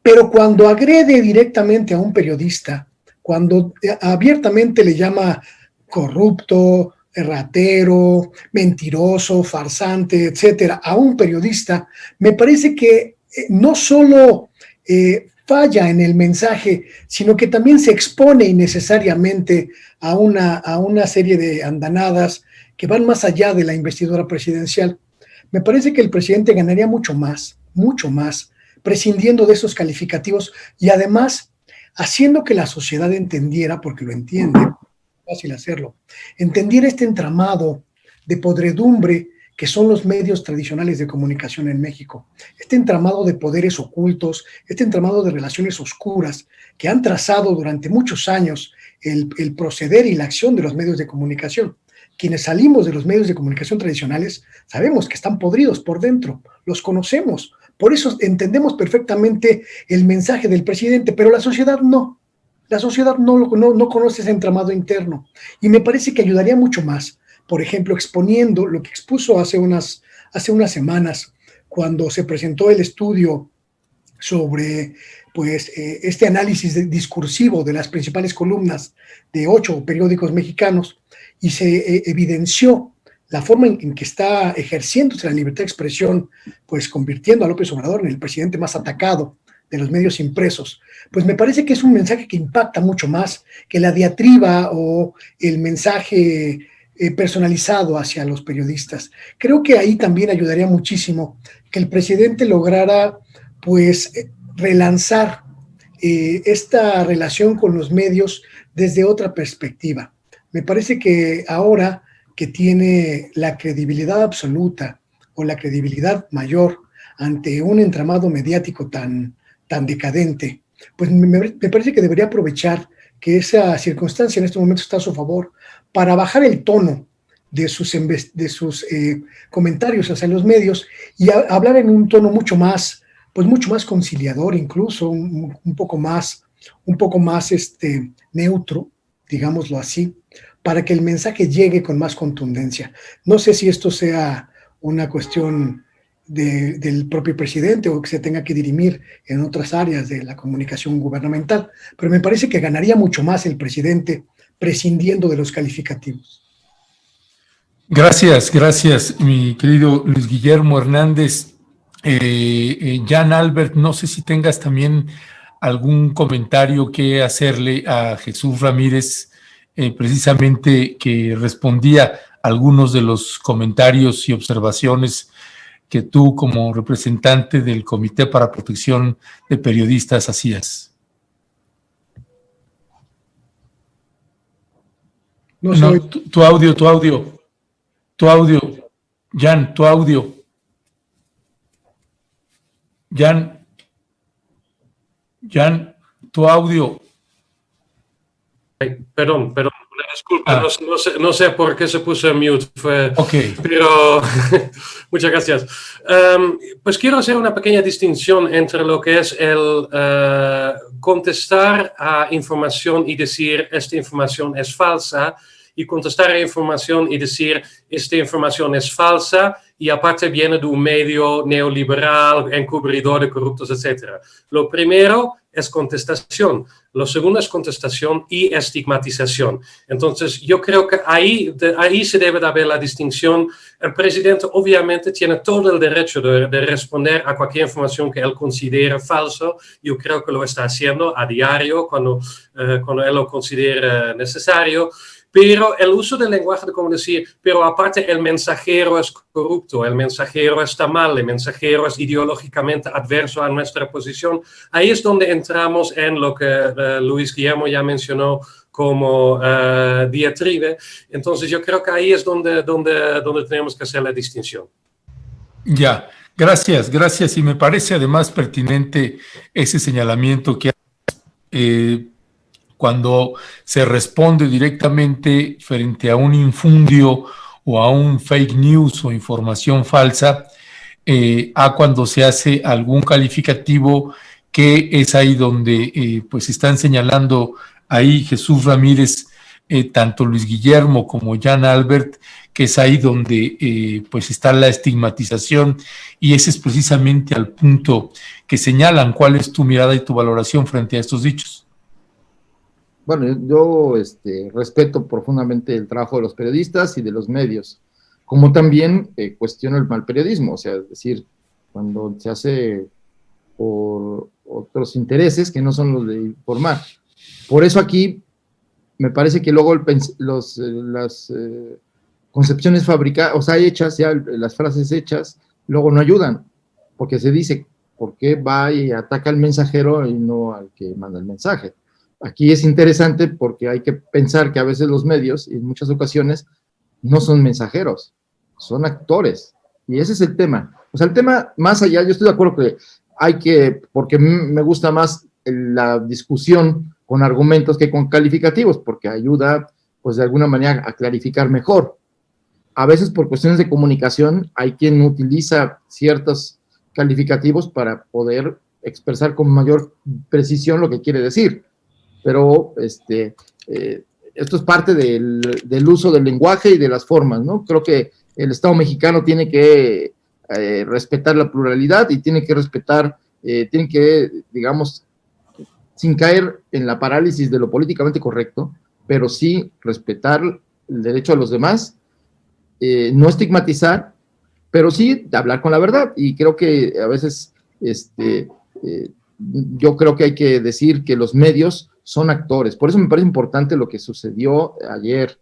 Pero cuando agrede directamente a un periodista, cuando abiertamente le llama corrupto, ratero, mentiroso, farsante, etcétera, a un periodista, me parece que no solo falla en el mensaje, sino que también se expone innecesariamente a una serie de andanadas que van más allá de la investidura presidencial. Me parece que el presidente ganaría mucho más, prescindiendo de esos calificativos y además haciendo que la sociedad entendiera, porque lo entiende, fácil hacerlo, entendiera este entramado de podredumbre que son los medios tradicionales de comunicación en México, este entramado de poderes ocultos, este entramado de relaciones oscuras que han trazado durante muchos años el proceder y la acción de los medios de comunicación. Quienes salimos de los medios de comunicación tradicionales sabemos que están podridos por dentro, los conocemos, por eso entendemos perfectamente el mensaje del presidente, pero la sociedad no. La sociedad no conoce ese entramado interno y me parece que ayudaría mucho más, por ejemplo, exponiendo lo que expuso hace unas semanas cuando se presentó el estudio sobre este análisis discursivo de las principales columnas de 8 periódicos mexicanos y se evidenció la forma en que está ejerciéndose la libertad de expresión, pues convirtiendo a López Obrador en el presidente más atacado de los medios impresos, pues me parece que es un mensaje que impacta mucho más que la diatriba o el mensaje personalizado hacia los periodistas. Creo que ahí también ayudaría muchísimo que el presidente lograra, pues, relanzar esta relación con los medios desde otra perspectiva. Me parece que ahora que tiene la credibilidad absoluta o la credibilidad mayor ante un entramado mediático tan decadente, pues me parece que debería aprovechar que esa circunstancia en este momento está a su favor para bajar el tono de sus comentarios hacia los medios y hablar en un tono mucho más conciliador, incluso un poco más neutro, digámoslo así, para que el mensaje llegue con más contundencia. No sé si esto sea una cuestión del propio presidente o que se tenga que dirimir en otras áreas de la comunicación gubernamental, pero me parece que ganaría mucho más el presidente prescindiendo de los calificativos. Gracias, mi querido Luis Guillermo Hernández. Jan Albert, no sé si tengas también algún comentario que hacerle a Jesús Ramírez, precisamente que respondía a algunos de los comentarios y observaciones que tú como representante del Comité para Protección de Periodistas hacías. No, tu audio. Jan, tu audio. Jan, tu audio. Perdón, una disculpa, no sé por qué se puso en mute, Okay. Pero muchas gracias. Pues quiero hacer una pequeña distinción entre lo que es el contestar a información y decir esta información es falsa, y contestar a información y decir esta información es falsa y aparte viene de un medio neoliberal, encubridor de corruptos, etc. Lo primero es contestación, lo segundo es contestación y estigmatización. Entonces yo creo que ahí se debe de haber la distinción. El presidente obviamente tiene todo el derecho de responder a cualquier información que él considere falso. Yo creo que lo está haciendo a diario cuando él lo considere necesario. Pero el uso del lenguaje de como decir, pero aparte el mensajero es corrupto, el mensajero está mal, el mensajero es ideológicamente adverso a nuestra posición. Ahí es donde entramos en lo que Luis Guillermo ya mencionó como diatribe. Entonces yo creo que ahí es donde tenemos que hacer la distinción. Ya, gracias. Y me parece además pertinente ese señalamiento que cuando se responde directamente frente a un infundio o a un fake news o información falsa, a cuando se hace algún calificativo, que es ahí donde pues están señalando ahí Jesús Ramírez tanto Luis Guillermo como Jan Albert, que es ahí donde pues está la estigmatización, y ese es precisamente al punto que señalan. ¿Cuál es tu mirada y tu valoración frente a estos dichos? Bueno, yo respeto profundamente el trabajo de los periodistas y de los medios, como también cuestiono el mal periodismo, o sea, es decir, cuando se hace por otros intereses que no son los de informar. Por eso aquí me parece que luego las concepciones fabricadas, o sea, hechas, ya las frases hechas, luego no ayudan, porque se dice, ¿por qué va y ataca al mensajero y no al que manda el mensaje? Aquí es interesante porque hay que pensar que a veces los medios, en muchas ocasiones, no son mensajeros, son actores. Y ese es el tema. O sea, el tema más allá, yo estoy de acuerdo que hay que, porque me gusta más la discusión con argumentos que con calificativos, porque ayuda, pues de alguna manera, a clarificar mejor. A veces por cuestiones de comunicación hay quien utiliza ciertos calificativos para poder expresar con mayor precisión lo que quiere decir. Pero esto es parte del uso del lenguaje y de las formas, ¿no? Creo que el Estado mexicano tiene que respetar la pluralidad y tiene que respetar, tiene que, digamos, sin caer en la parálisis de lo políticamente correcto, pero sí respetar el derecho a los demás, no estigmatizar, pero sí hablar con la verdad. Y creo que a veces, yo creo que hay que decir que los medios son actores. Por eso me parece importante lo que sucedió ayer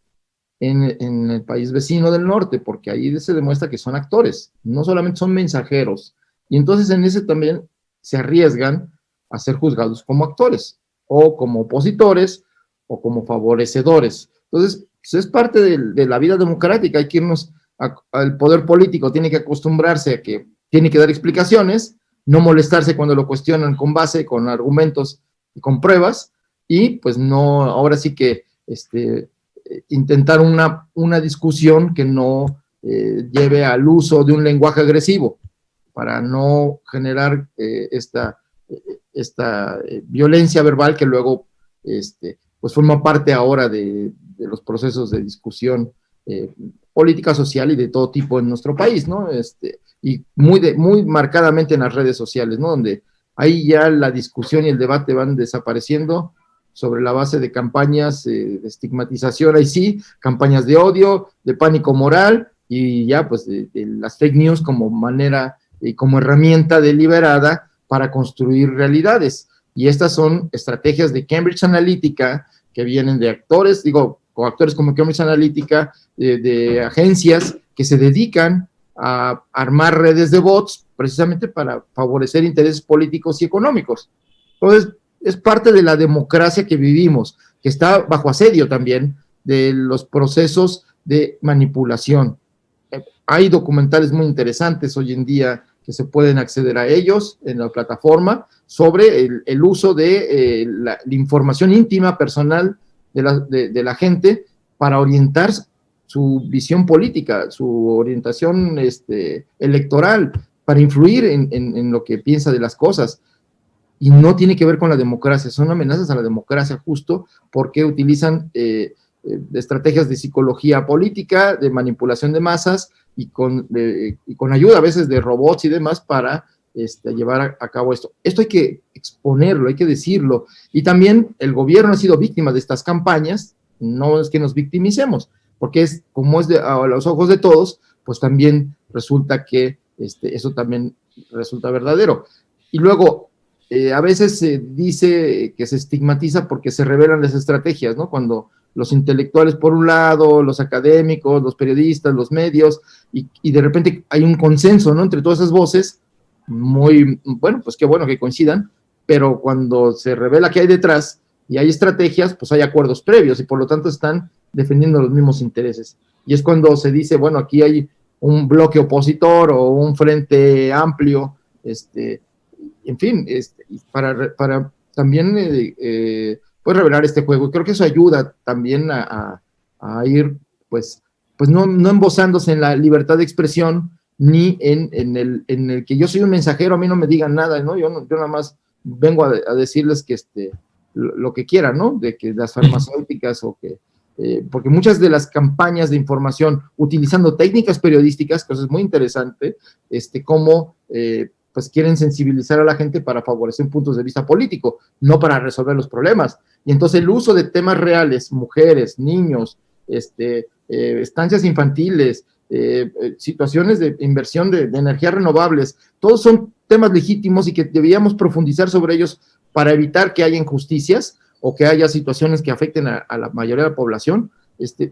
en el país vecino del norte, porque ahí se demuestra que son actores, no solamente son mensajeros. Y entonces en ese también se arriesgan a ser juzgados como actores, o como opositores, o como favorecedores. Entonces, pues es parte de la vida democrática. Hay que irnos al poder político, tiene que acostumbrarse a que tiene que dar explicaciones, no molestarse cuando lo cuestionan con base, con argumentos y con pruebas, y pues no, ahora sí que intentar una discusión que no lleve al uso de un lenguaje agresivo, para no generar esta violencia verbal que luego pues forma parte ahora de los procesos de discusión política, social y de todo tipo en nuestro país, ¿no? Y muy marcadamente en las redes sociales, ¿no? Donde ahí ya la discusión y el debate van desapareciendo sobre la base de campañas de estigmatización, ahí sí, campañas de odio, de pánico moral, y ya pues de las fake news como manera y como herramienta deliberada para construir realidades. Y estas son estrategias de Cambridge Analytica que vienen de actores, con actores como Cambridge Analytica, de agencias que se dedican a armar redes de bots precisamente para favorecer intereses políticos y económicos. Entonces, es parte de la democracia que vivimos, que está bajo asedio también de los procesos de manipulación. Hay documentales muy interesantes hoy en día que se pueden acceder a ellos en la plataforma sobre el uso de la información íntima, personal de la gente para orientar su visión política, su orientación electoral, para influir en lo que piensa de las cosas. Y no tiene que ver con la democracia, son amenazas a la democracia justo porque utilizan estrategias de psicología política, de manipulación de masas y con ayuda a veces de robots y demás para llevar a cabo esto. Esto hay que exponerlo, hay que decirlo. Y también el gobierno ha sido víctima de estas campañas, no es que nos victimicemos, porque como es a los ojos de todos, pues también resulta que eso también resulta verdadero. Y luego, a veces se dice que se estigmatiza porque se revelan las estrategias, ¿no? Cuando los intelectuales por un lado, los académicos, los periodistas, los medios, y de repente hay un consenso, ¿no? Entre todas esas voces, muy, bueno, pues qué bueno que coincidan, pero cuando se revela qué hay detrás y hay estrategias, pues hay acuerdos previos y por lo tanto están defendiendo los mismos intereses. Y es cuando se dice, bueno, aquí hay un bloque opositor o un frente amplio, en fin, para también pues revelar este juego. Y creo que eso ayuda también a ir, pues no embozándose en la libertad de expresión, ni en el que yo soy un mensajero, a mí no me digan nada, ¿no? Yo nada más vengo a decirles que lo que quieran, ¿no? De que las farmacéuticas o que porque muchas de las campañas de información utilizando técnicas periodísticas, que eso es muy interesante, cómo pues quieren sensibilizar a la gente para favorecer puntos de vista político, no para resolver los problemas. Y entonces el uso de temas reales, mujeres, niños, estancias infantiles, situaciones de inversión de energías renovables, todos son temas legítimos y que debíamos profundizar sobre ellos para evitar que haya injusticias o que haya situaciones que afecten a la mayoría de la población.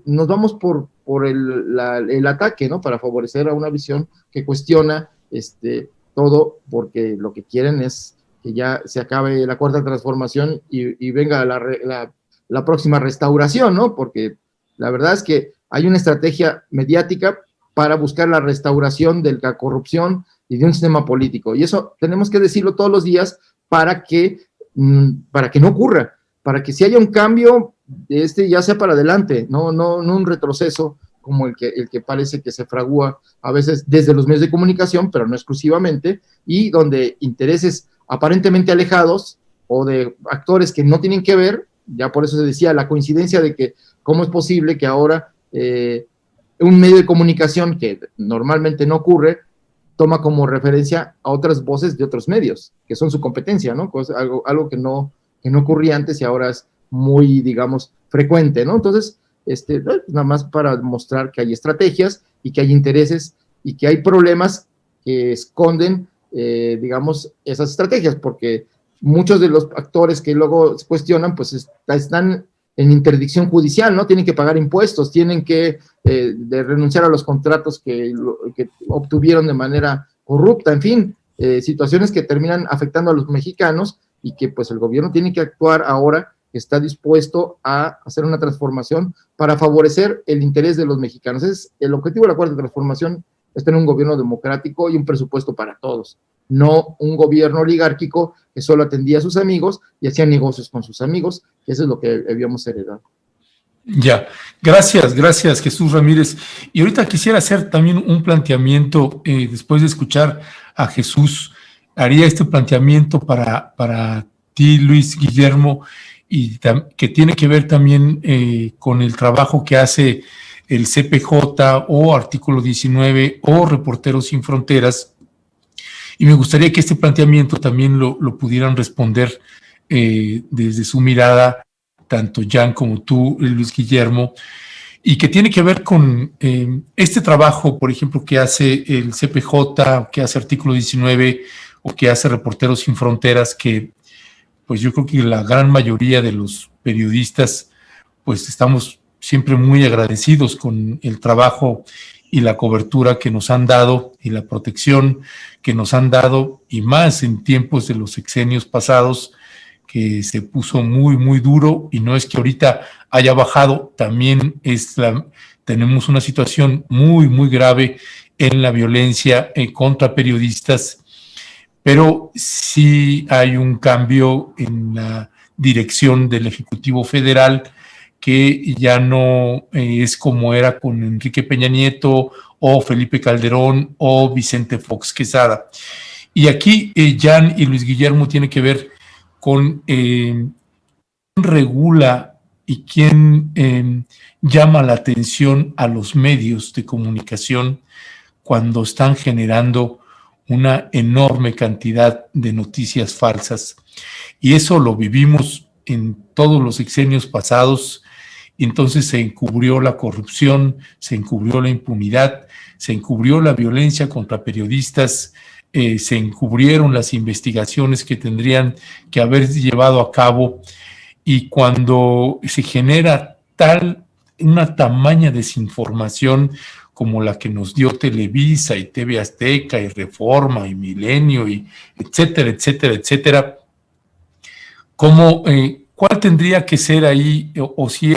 Nos vamos por el ataque, ¿no? Para favorecer a una visión que cuestiona todo, porque lo que quieren es que ya se acabe la cuarta transformación y venga la próxima restauración, ¿no? Porque la verdad es que hay una estrategia mediática para buscar la restauración de la corrupción y de un sistema político. Y eso tenemos que decirlo todos los días para que no ocurra, para que si haya un cambio, ya sea para adelante, no un retroceso como el que parece que se fragúa a veces desde los medios de comunicación, pero no exclusivamente, y donde intereses aparentemente alejados o de actores que no tienen que ver, ya por eso se decía la coincidencia de que cómo es posible que ahora un medio de comunicación que normalmente no ocurre, toma como referencia a otras voces de otros medios, que son su competencia, ¿no? Algo que no ocurría antes y ahora es muy, digamos, frecuente, ¿no? Entonces, nada más para mostrar que hay estrategias y que hay intereses y que hay problemas que esconden, digamos, esas estrategias, porque muchos de los actores que luego se cuestionan, pues están en interdicción judicial, ¿no? Tienen que pagar impuestos, tienen que renunciar a los contratos que obtuvieron de manera corrupta, en fin, situaciones que terminan afectando a los mexicanos y que pues el gobierno tiene que actuar ahora, está dispuesto a hacer una transformación para favorecer el interés de los mexicanos. El objetivo de la cuarta transformación es tener un gobierno democrático y un presupuesto para todos, no un gobierno oligárquico que solo atendía a sus amigos y hacía negocios con sus amigos, que eso es lo que habíamos heredado. Ya, gracias Jesús Ramírez. Y ahorita quisiera hacer también un planteamiento, después de escuchar a Jesús, haría este planteamiento para ti, Luis Guillermo, y que tiene que ver también con el trabajo que hace el CPJ o Artículo 19 o Reporteros Sin Fronteras. Y me gustaría que este planteamiento también lo pudieran responder desde su mirada, tanto Jan como tú, Luis Guillermo, y que tiene que ver con este trabajo, por ejemplo, que hace el CPJ, que hace Artículo 19 o que hace Reporteros Sin Fronteras, que pues yo creo que la gran mayoría de los periodistas pues estamos siempre muy agradecidos con el trabajo y la cobertura que nos han dado y la protección que nos han dado, y más en tiempos de los sexenios pasados, que se puso muy, muy duro, y no es que ahorita haya bajado, también tenemos una situación muy, muy grave en la violencia contra periodistas, pero sí hay un cambio en la dirección del Ejecutivo Federal, que ya no es como era con Enrique Peña Nieto o Felipe Calderón o Vicente Fox Quesada. Y aquí Jan y Luis Guillermo tiene que ver con quién regula y quién llama la atención a los medios de comunicación cuando están generando una enorme cantidad de noticias falsas. Y eso lo vivimos en todos los sexenios pasados. Y entonces se encubrió la corrupción, se encubrió la impunidad, se encubrió la violencia contra periodistas, se encubrieron las investigaciones que tendrían que haber llevado a cabo, y cuando se genera una tamaña desinformación como la que nos dio Televisa y TV Azteca y Reforma y Milenio y etcétera, etcétera, etcétera, ¿cuál tendría que ser ahí, o si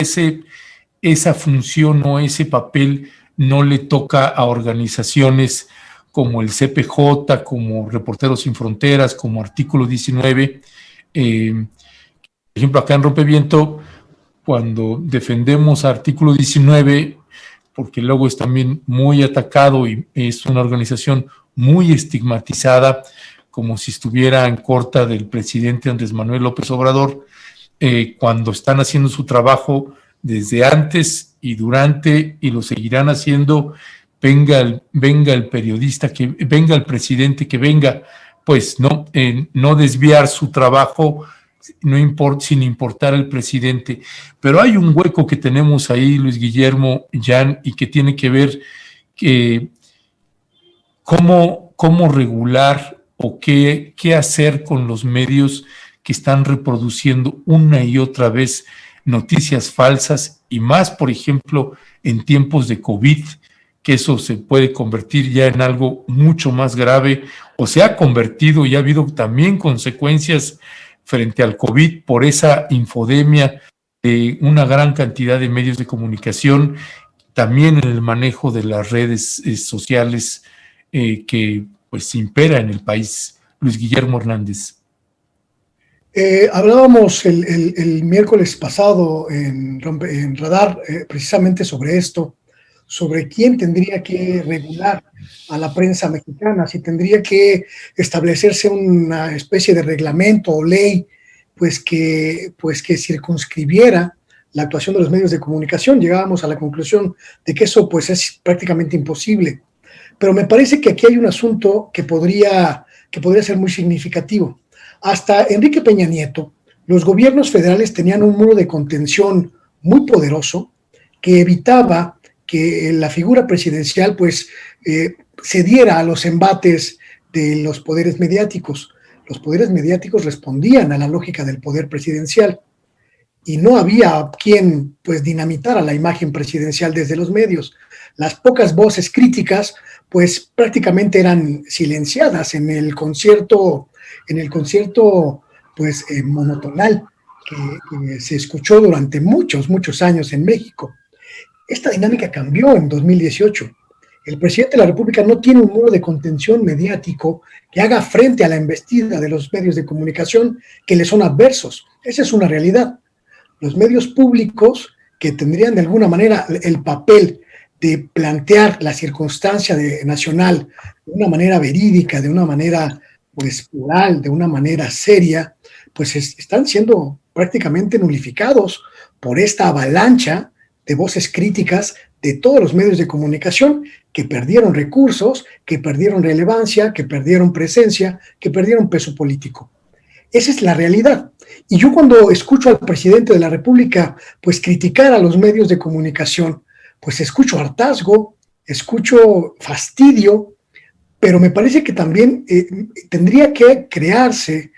esa función o ese papel no le toca a organizaciones como el CPJ, como Reporteros Sin Fronteras, como Artículo 19? Por ejemplo, acá en Rompeviento, cuando defendemos Artículo 19, porque luego es también muy atacado y es una organización muy estigmatizada, como si estuviera en corta del presidente Andrés Manuel López Obrador, cuando están haciendo su trabajo desde antes y durante, y lo seguirán haciendo, venga el periodista, que venga el presidente, que venga, pues no desviar su trabajo sin importar al presidente. Pero hay un hueco que tenemos ahí, Luis Guillermo, Jan, y que tiene que ver cómo regular o qué hacer con los medios que están reproduciendo una y otra vez noticias falsas, y más, por ejemplo, en tiempos de COVID, que eso se puede convertir ya en algo mucho más grave, o se ha convertido, y ha habido también consecuencias frente al COVID por esa infodemia de una gran cantidad de medios de comunicación, también en el manejo de las redes sociales que pues impera en el país. Luis Guillermo Hernández. Hablábamos el miércoles pasado en Radar precisamente sobre esto, sobre quién tendría que regular a la prensa mexicana, si tendría que establecerse una especie de reglamento o ley pues que circunscribiera la actuación de los medios de comunicación. Llegábamos a la conclusión de que eso pues es prácticamente imposible. Pero me parece que aquí hay un asunto que podría ser muy significativo. Hasta Enrique Peña Nieto, los gobiernos federales tenían un muro de contención muy poderoso que evitaba que la figura presidencial pues cediera a los embates de los poderes mediáticos. Los poderes mediáticos respondían a la lógica del poder presidencial y no había quien pues dinamitara la imagen presidencial desde los medios. Las pocas voces críticas pues prácticamente eran silenciadas en el concierto pues monotonal que se escuchó durante muchos años en México. Esta dinámica cambió en 2018. El presidente de la República no tiene un muro de contención mediático que haga frente a la embestida de los medios de comunicación que le son adversos. Esa es una realidad. Los medios públicos, que tendrían de alguna manera el papel de plantear la circunstancia nacional de una manera verídica, de una manera pues plural, de una manera seria, pues están siendo prácticamente nulificados por esta avalancha de voces críticas de todos los medios de comunicación que perdieron recursos, que perdieron relevancia, que perdieron presencia, que perdieron peso político. Esa es la realidad. Y yo cuando escucho al presidente de la República pues criticar a los medios de comunicación, pues escucho hartazgo, escucho fastidio, pero me parece que también tendría que crearse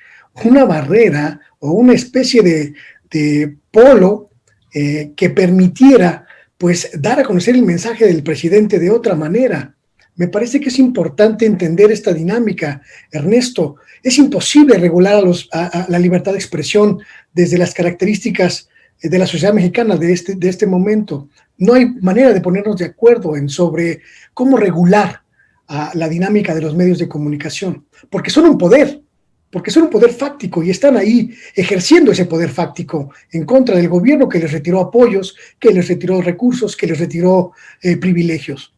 una barrera o una especie de polo que permitiera pues dar a conocer el mensaje del presidente de otra manera. Me parece que es importante entender esta dinámica, Ernesto. Es imposible regular a la libertad de expresión desde las características de la sociedad mexicana de este momento. No hay manera de ponernos de acuerdo sobre cómo regular a la dinámica de los medios de comunicación, porque son un poder fáctico y están ahí ejerciendo ese poder fáctico en contra del gobierno que les retiró apoyos, que les retiró recursos, que les retiró privilegios.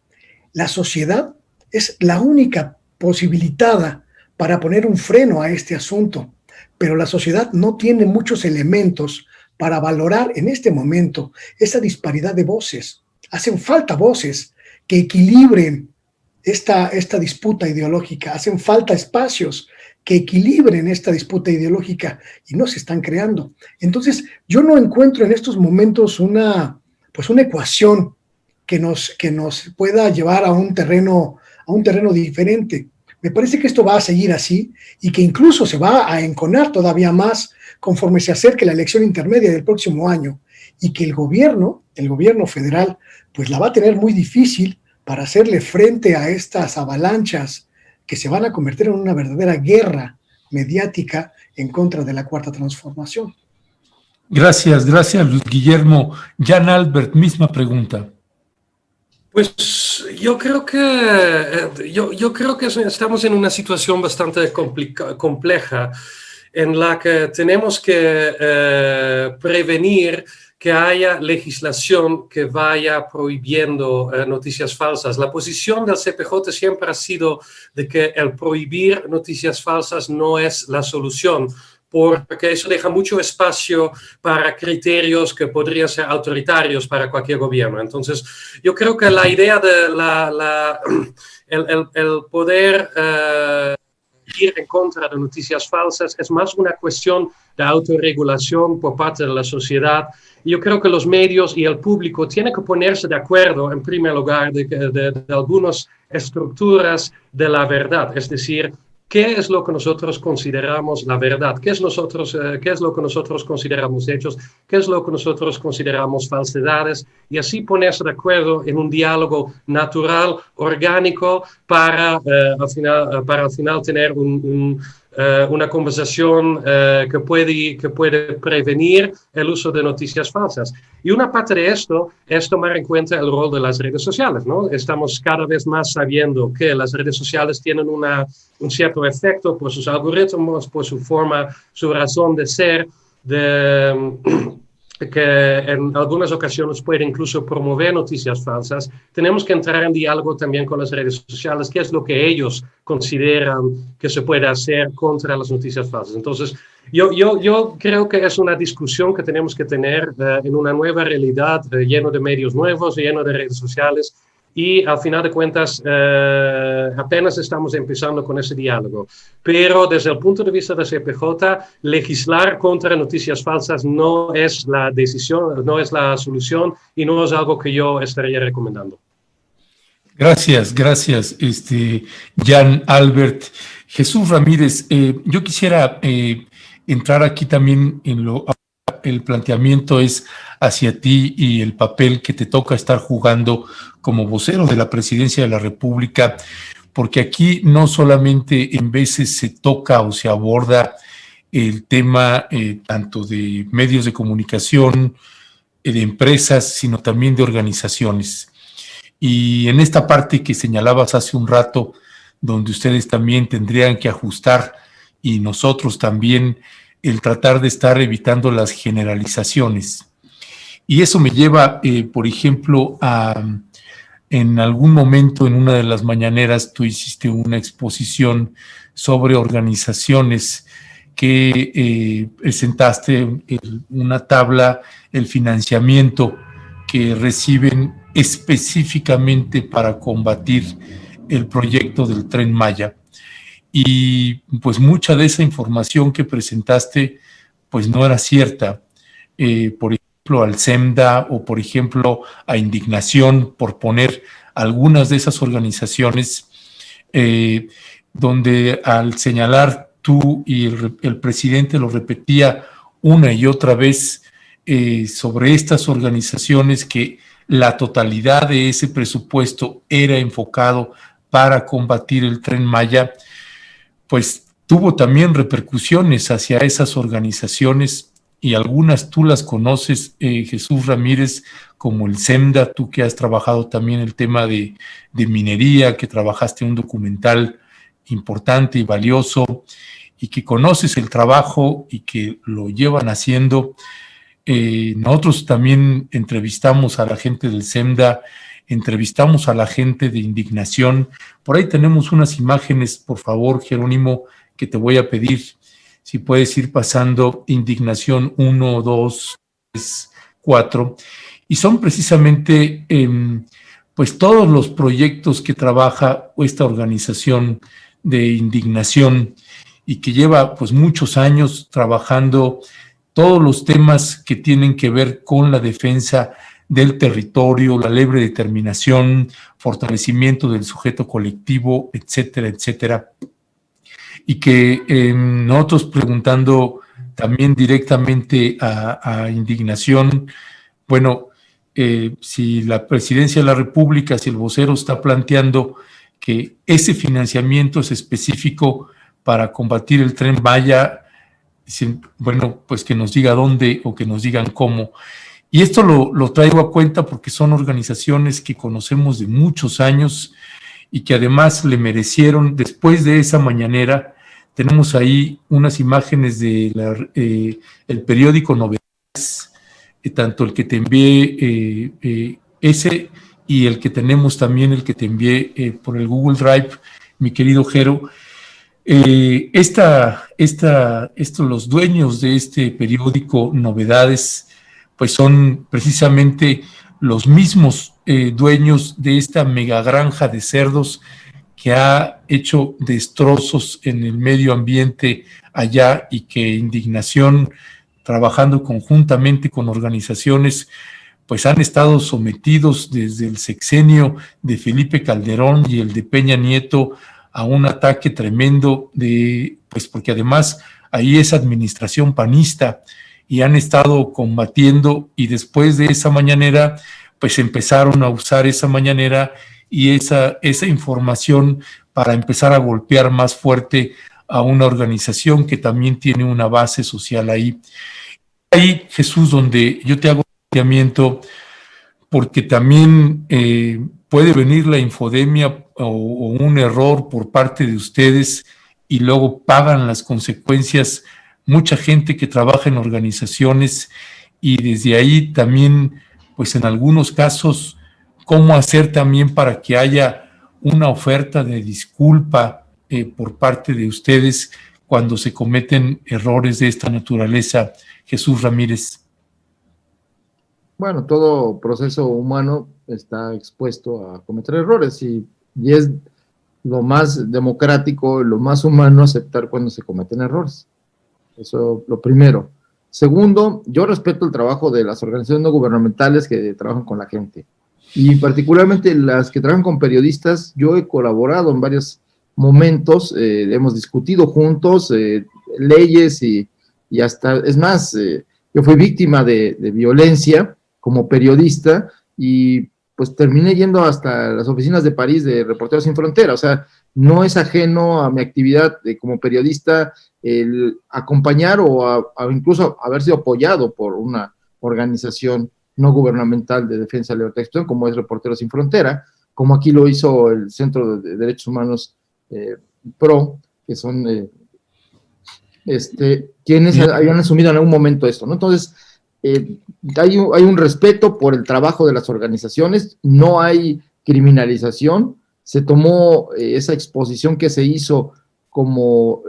La sociedad es la única posibilitada para poner un freno a este asunto, pero la sociedad no tiene muchos elementos para valorar en este momento esa disparidad de voces. Hacen falta voces que equilibren esta disputa ideológica, hacen falta espacios que equilibren esta disputa ideológica y no se están creando. Entonces, yo no encuentro en estos momentos una ecuación que nos pueda llevar a un terreno diferente. Me parece que esto va a seguir así y que incluso se va a enconar todavía más conforme se acerque la elección intermedia del próximo año y que el gobierno federal, pues la va a tener muy difícil para hacerle frente a estas avalanchas que se van a convertir en una verdadera guerra mediática en contra de la Cuarta Transformación. Gracias, Luis Guillermo. Jan Albert, misma pregunta. Pues yo creo que estamos en una situación bastante compleja en la que tenemos que prevenir que haya legislación que vaya prohibiendo noticias falsas. La posición del CPJ siempre ha sido de que el prohibir noticias falsas no es la solución, porque eso deja mucho espacio para criterios que podrían ser autoritarios para cualquier gobierno. Entonces, yo creo que la idea de el poder ir en contra de noticias falsas es más una cuestión de autorregulación por parte de la sociedad. Y yo creo que los medios y el público tienen que ponerse de acuerdo, en primer lugar, de algunas estructuras de la verdad, es decir, ¿qué es lo que nosotros consideramos la verdad? ¿Qué es lo que nosotros consideramos hechos? ¿Qué es lo que nosotros consideramos falsedades? Y así ponerse de acuerdo en un diálogo natural, orgánico, para al final tener una conversación que puede prevenir el uso de noticias falsas. Y una parte de esto es tomar en cuenta el rol de las redes sociales, ¿no? Estamos cada vez más sabiendo que las redes sociales tienen un cierto efecto por sus algoritmos, por su forma, su razón de ser, que en algunas ocasiones puede incluso promover noticias falsas. Tenemos que entrar en diálogo también con las redes sociales, qué es lo que ellos consideran que se puede hacer contra las noticias falsas. Entonces, yo creo que es una discusión que tenemos que tener en una nueva realidad, lleno de medios nuevos, lleno de redes sociales, y al final de cuentas apenas estamos empezando con ese diálogo. Pero desde el punto de vista de CPJ, legislar contra noticias falsas no es la decisión, no es la solución y no es algo que yo estaría recomendando. Gracias, Jan Albert. Jesús Ramírez, yo quisiera entrar aquí también el planteamiento es hacia ti y el papel que te toca estar jugando como vocero de la Presidencia de la República, porque aquí no solamente en veces se toca o se aborda el tema tanto de medios de comunicación, de empresas, sino también de organizaciones. Y en esta parte que señalabas hace un rato, donde ustedes también tendrían que ajustar y nosotros también el tratar de estar evitando las generalizaciones. Y eso me lleva, por ejemplo, en algún momento en una de las mañaneras tú hiciste una exposición sobre organizaciones que presentaste una tabla, el financiamiento que reciben específicamente para combatir el proyecto del Tren Maya. Y pues mucha de esa información que presentaste pues no era cierta. Por ejemplo, al SEMDA o por ejemplo a Indignación, por poner algunas de esas organizaciones donde al señalar tú y el presidente lo repetía una y otra vez sobre estas organizaciones que la totalidad de ese presupuesto era enfocado para combatir el Tren Maya, pues tuvo también repercusiones hacia esas organizaciones y algunas tú las conoces, Jesús Ramírez, como el SEMDA, tú que has trabajado también el tema de minería, que trabajaste un documental importante y valioso y que conoces el trabajo y que lo llevan haciendo. Nosotros también entrevistamos a la gente del SEMDA, entrevistamos a la gente de Indignación. Por ahí tenemos unas imágenes, por favor, Jerónimo, que te voy a pedir si puedes ir pasando Indignación 1, 2, 3, 4. Y son precisamente pues todos los proyectos que trabaja esta organización de Indignación y que lleva pues muchos años trabajando todos los temas que tienen que ver con la defensa del territorio, la libre determinación, fortalecimiento del sujeto colectivo, etcétera, etcétera. Y que nosotros preguntando también directamente a Indignación, bueno, si la Presidencia de la República, si el vocero está planteando que ese financiamiento es específico para combatir el Tren Maya, bueno, pues que nos diga dónde o que nos digan cómo. Y esto lo traigo a cuenta porque son organizaciones que conocemos de muchos años y que además le merecieron, después de esa mañanera, tenemos ahí unas imágenes de el periódico Novedades, tanto el que te envié ese y el que tenemos también, el que te envié por el Google Drive, mi querido Jero. Los dueños de este periódico Novedades, pues son precisamente los mismos dueños de esta mega granja de cerdos que ha hecho destrozos en el medio ambiente allá y que Indignación, trabajando conjuntamente con organizaciones, pues han estado sometidos desde el sexenio de Felipe Calderón y el de Peña Nieto a un ataque tremendo pues porque además ahí es administración panista y han estado combatiendo, y después de esa mañanera pues empezaron a usar esa mañanera y esa información para empezar a golpear más fuerte a una organización que también tiene una base social ahí. Ahí, Jesús, donde yo te hago un planteamiento, porque también puede venir la infodemia o un error por parte de ustedes y luego pagan las consecuencias mucha gente que trabaja en organizaciones, y desde ahí también, pues en algunos casos, cómo hacer también para que haya una oferta de disculpa por parte de ustedes cuando se cometen errores de esta naturaleza. Jesús Ramírez. Bueno, todo proceso humano está expuesto a cometer errores y es lo más democrático, lo más humano aceptar cuando se cometen errores. Eso lo primero. Segundo, yo respeto el trabajo de las organizaciones no gubernamentales que trabajan con la gente, y particularmente las que trabajan con periodistas. Yo he colaborado en varios momentos, hemos discutido juntos leyes y hasta, es más, yo fui víctima de violencia como periodista y pues terminé yendo hasta las oficinas de París de Reporteros Sin Frontera. O sea, no es ajeno a mi actividad como periodista el acompañar o incluso haber sido apoyado por una organización no gubernamental de defensa de la libertad de expresión, como es Reporteros Sin Frontera, como aquí lo hizo el Centro de Derechos Humanos PRO, que son quienes habían asumido en algún momento esto, ¿no? Entonces, hay un respeto por el trabajo de las organizaciones, no hay criminalización. Se tomó esa exposición que se hizo como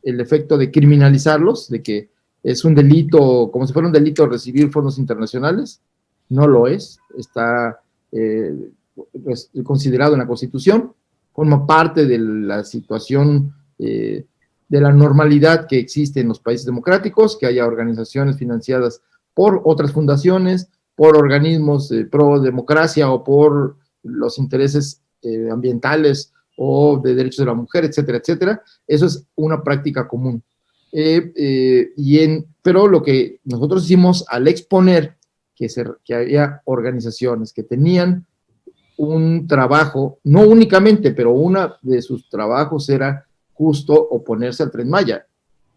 el efecto de criminalizarlos, de que es un delito, como si fuera un delito recibir fondos internacionales. No lo es, está considerado en la Constitución, forma parte de la situación de la normalidad que existe en los países democráticos, que haya organizaciones financiadas por otras fundaciones, por organismos pro democracia o por los intereses ambientales o de derechos de la mujer, etcétera, etcétera. Eso es una práctica común. Pero lo que nosotros hicimos al exponer que había organizaciones que tenían un trabajo, no únicamente, pero uno de sus trabajos era justo oponerse al Tren Maya,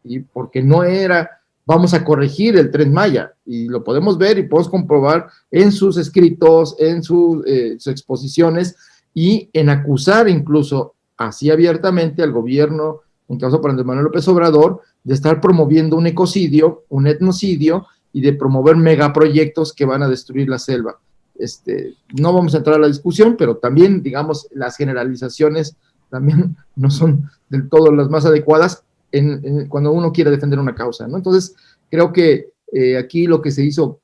y porque no era, vamos a corregir el Tren Maya, y lo podemos ver y podemos comprobar en sus escritos, en sus exposiciones, y en acusar incluso así abiertamente al gobierno, en caso por Andrés Manuel López Obrador, de estar promoviendo un ecocidio, un etnocidio, y de promover megaproyectos que van a destruir la selva. No vamos a entrar a la discusión, pero también, digamos, las generalizaciones también no son del todo las más adecuadas cuando uno quiere defender una causa, ¿no? Entonces, creo que aquí lo que se hizo,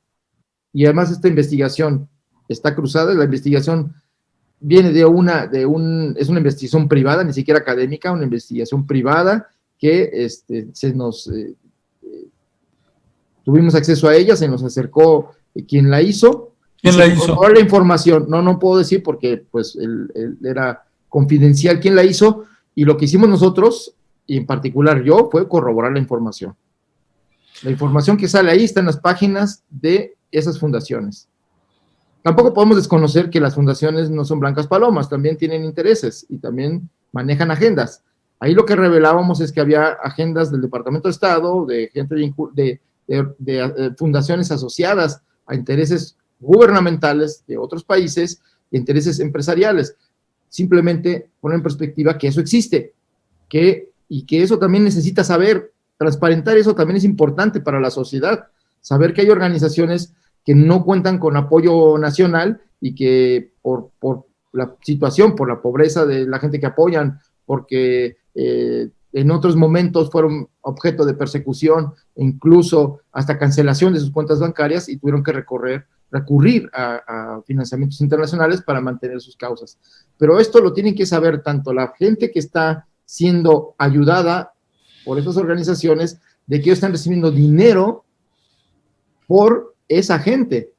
y además esta investigación está cruzada, la investigación viene es una investigación privada, ni siquiera académica, una investigación privada que tuvimos acceso a ella, se nos acercó quien la hizo. ¿Quién la hizo? La información, no puedo decir porque pues él era confidencial quién la hizo, y lo que hicimos nosotros, y en particular yo, fue corroborar la información. La información que sale ahí está en las páginas de esas fundaciones. Tampoco podemos desconocer que las fundaciones no son blancas palomas, también tienen intereses y también manejan agendas. Ahí lo que revelábamos es que había agendas del Departamento de Estado, de gente de fundaciones asociadas a intereses gubernamentales de otros países, de intereses empresariales. Simplemente poner en perspectiva que eso existe, y que eso también necesita saber, transparentar eso también es importante para la sociedad, saber que hay organizaciones que no cuentan con apoyo nacional y que por la situación, por la pobreza de la gente que apoyan, porque en otros momentos fueron objeto de persecución, e incluso hasta cancelación de sus cuentas bancarias, y tuvieron que recurrir a financiamientos internacionales para mantener sus causas. Pero esto lo tienen que saber tanto la gente que está siendo ayudada por esas organizaciones, de que ellos están recibiendo dinero por esa gente.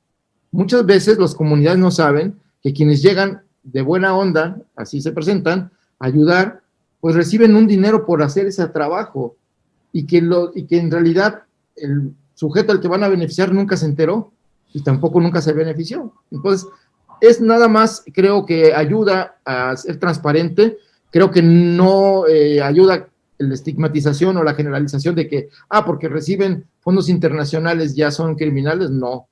Muchas veces las comunidades no saben que quienes llegan de buena onda, así se presentan, a ayudar, pues reciben un dinero por hacer ese trabajo, y que en realidad el sujeto al que van a beneficiar nunca se enteró, y tampoco nunca se benefició. Entonces, es nada más, creo que ayuda a ser transparente, creo que no ayuda la estigmatización o la generalización de que, porque reciben fondos internacionales ya son criminales, no.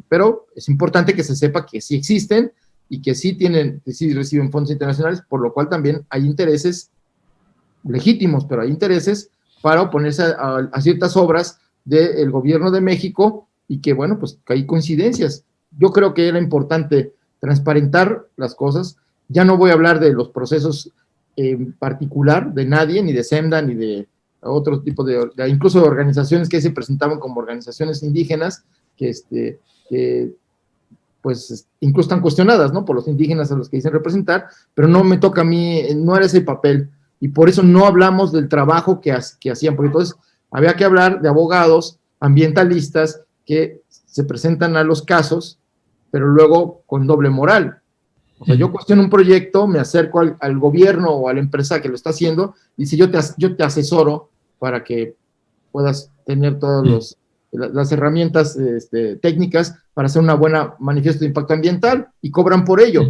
Pero es importante que se sepa que sí existen y que sí reciben fondos internacionales, por lo cual también hay intereses legítimos, pero hay intereses para oponerse a ciertas obras del gobierno de México, y que, bueno, pues que hay coincidencias. Yo creo que era importante transparentar las cosas. Ya no voy a hablar de los procesos en particular de nadie, ni de SEMDA, ni de otro tipo incluso de organizaciones que se presentaban como organizaciones indígenas, que pues incluso están cuestionadas, ¿no?, por los indígenas a los que dicen representar, pero no me toca a mí, no era ese papel, y por eso no hablamos del trabajo que hacían, porque entonces había que hablar de abogados ambientalistas que se presentan a los casos, pero luego con doble moral. O sea, yo cuestiono un proyecto, me acerco al gobierno o a la empresa que lo está haciendo, y dice, yo te asesoro para que puedas tener todas las herramientas técnicas para hacer una buena manifiesto de impacto ambiental, y cobran por ello.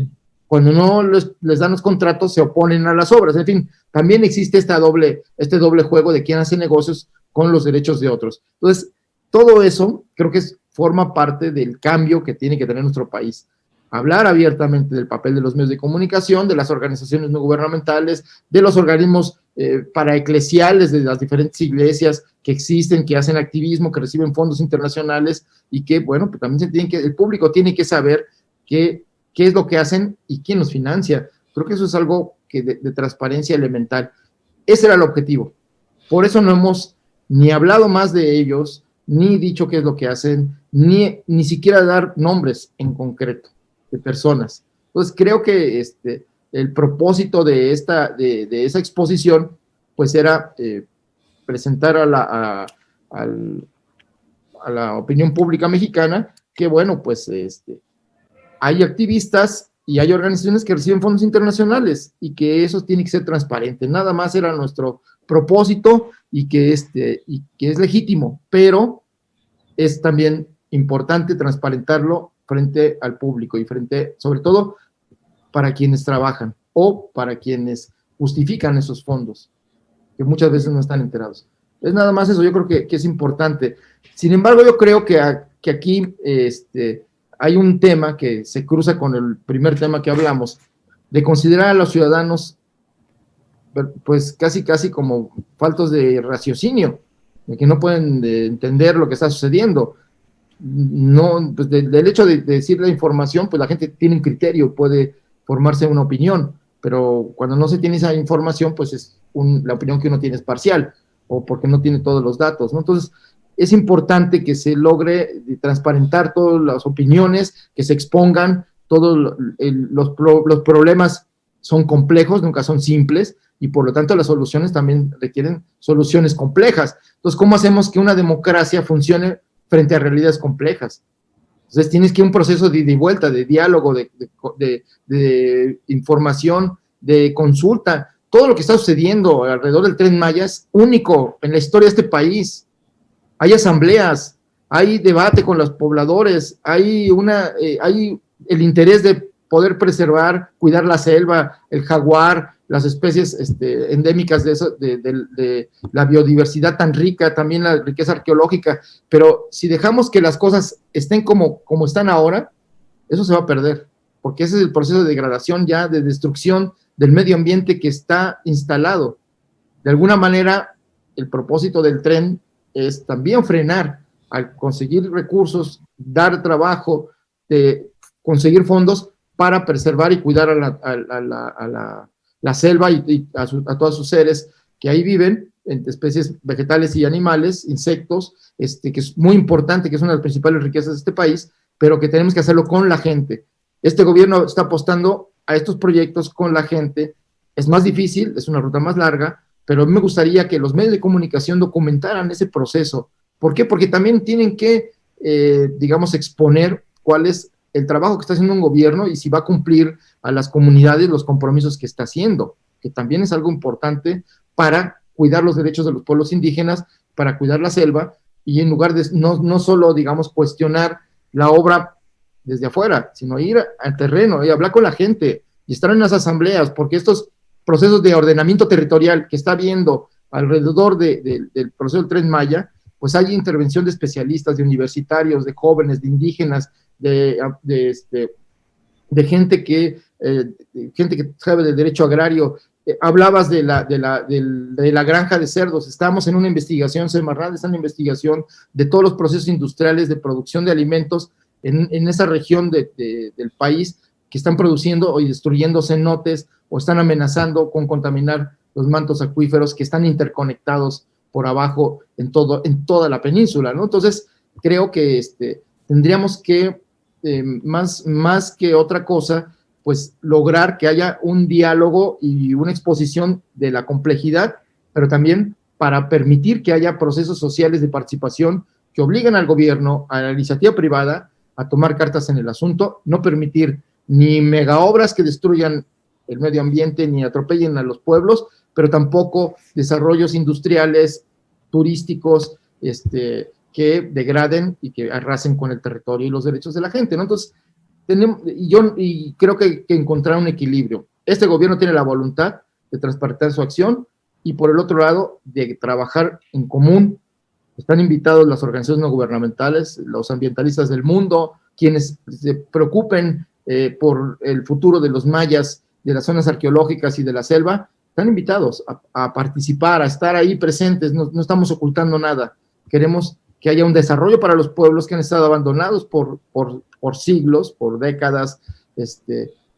Cuando no les dan los contratos, se oponen a las obras. En fin, también existe este doble juego de quién hace negocios con los derechos de otros. Entonces, todo eso creo que forma parte del cambio que tiene que tener nuestro país. Hablar abiertamente del papel de los medios de comunicación, de las organizaciones no gubernamentales, de los organismos paraeclesiales, de las diferentes iglesias que existen, que hacen activismo, que reciben fondos internacionales, y que, bueno, pues también el público tiene que saber qué es lo que hacen y quién los financia. Creo que eso es algo de transparencia elemental. Ese era el objetivo. Por eso no hemos ni hablado más de ellos, ni dicho qué es lo que hacen, ni siquiera dar nombres en concreto de personas. Entonces, creo que el propósito de esa exposición, pues era presentar a la opinión pública mexicana que, bueno, pues hay activistas y hay organizaciones que reciben fondos internacionales, y que eso tiene que ser transparente. Nada más era nuestro propósito, y que es legítimo, pero es también importante transparentarlo frente al público, y sobre todo, para quienes trabajan o para quienes justifican esos fondos, que muchas veces no están enterados. Es nada más eso, yo creo que es importante. Sin embargo, yo creo que aquí hay un tema que se cruza con el primer tema que hablamos, de considerar a los ciudadanos pues casi como faltos de raciocinio, de que no pueden entender lo que está sucediendo. No, pues del hecho de decir la información, pues la gente tiene un criterio, puede formarse una opinión, pero cuando no se tiene esa información, pues la opinión que uno tiene es parcial, o porque no tiene todos los datos, ¿no? Entonces, es importante que se logre transparentar todas las opiniones, que se expongan, todos los problemas son complejos, nunca son simples, y por lo tanto las soluciones también requieren soluciones complejas. Entonces, ¿cómo hacemos que una democracia funcione frente a realidades complejas? Entonces, tienes que un proceso de ida y vuelta, de diálogo, de información, de consulta. Todo lo que está sucediendo alrededor del Tren Maya es único en la historia de este país. Hay asambleas, hay debate con los pobladores, hay el interés de poder preservar, cuidar la selva, el jaguar, las especies endémicas de la biodiversidad tan rica, también la riqueza arqueológica. Pero si dejamos que las cosas estén como están ahora, eso se va a perder, porque ese es el proceso de degradación ya, de destrucción del medio ambiente que está instalado. De alguna manera, el propósito del tren es también frenar, al conseguir recursos, dar trabajo, conseguir fondos para preservar y cuidar a la selva y a todos sus seres que ahí viven, entre especies vegetales y animales, insectos, que es muy importante, que es una de las principales riquezas de este país, pero que tenemos que hacerlo con la gente. Este gobierno está apostando a estos proyectos con la gente. Es más difícil, es una ruta más larga, pero a mí me gustaría que los medios de comunicación documentaran ese proceso. ¿Por qué? Porque también tienen que, digamos, exponer cuál es el trabajo que está haciendo un gobierno y si va a cumplir a las comunidades los compromisos que está haciendo, que también es algo importante para cuidar los derechos de los pueblos indígenas, para cuidar la selva, y en lugar de no solo, digamos, cuestionar la obra desde afuera, sino ir al terreno y hablar con la gente y estar en las asambleas, porque estos procesos de ordenamiento territorial que está habiendo alrededor del proceso del Tren Maya, pues hay intervención de especialistas, de universitarios, de jóvenes, de indígenas, de gente que sabe del derecho agrario. Hablabas de la granja de cerdos. Estamos en una investigación, Semarnat está en una investigación de todos los procesos industriales de producción de alimentos en esa región del país que están produciendo y destruyendo cenotes o están amenazando con contaminar los mantos acuíferos que están interconectados por abajo en toda la península, ¿no? Entonces, creo que tendríamos que, más que otra cosa, pues lograr que haya un diálogo y una exposición de la complejidad, pero también para permitir que haya procesos sociales de participación que obliguen al gobierno, a la iniciativa privada, a tomar cartas en el asunto, no permitir ni megaobras que destruyan el medio ambiente ni atropellen a los pueblos, pero tampoco desarrollos industriales, turísticos, que degraden y que arrasen con el territorio y los derechos de la gente, ¿no? Entonces, y creo que encontrar un equilibrio. Este gobierno tiene la voluntad de transparentar su acción y por el otro lado de trabajar en común. Están invitados las organizaciones no gubernamentales, los ambientalistas del mundo, quienes se preocupen por el futuro de los mayas, de las zonas arqueológicas y de la selva, están invitados a participar, a estar ahí presentes. No estamos ocultando nada. Queremos que haya un desarrollo para los pueblos que han estado abandonados por siglos, por décadas,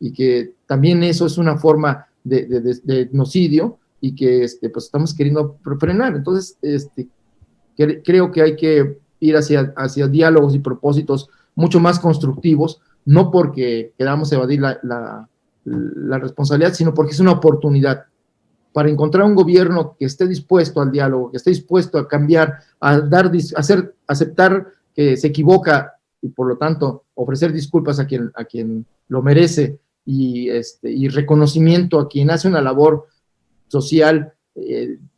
y que también eso es una forma de etnocidio y que pues estamos queriendo frenar. Entonces, creo que hay que ir hacia diálogos y propósitos mucho más constructivos, no porque queramos evadir la responsabilidad, sino porque es una oportunidad para encontrar un gobierno que esté dispuesto al diálogo, que esté dispuesto a cambiar, aceptar que se equivoca y por lo tanto ofrecer disculpas a quien lo merece y reconocimiento a quien hace una labor social,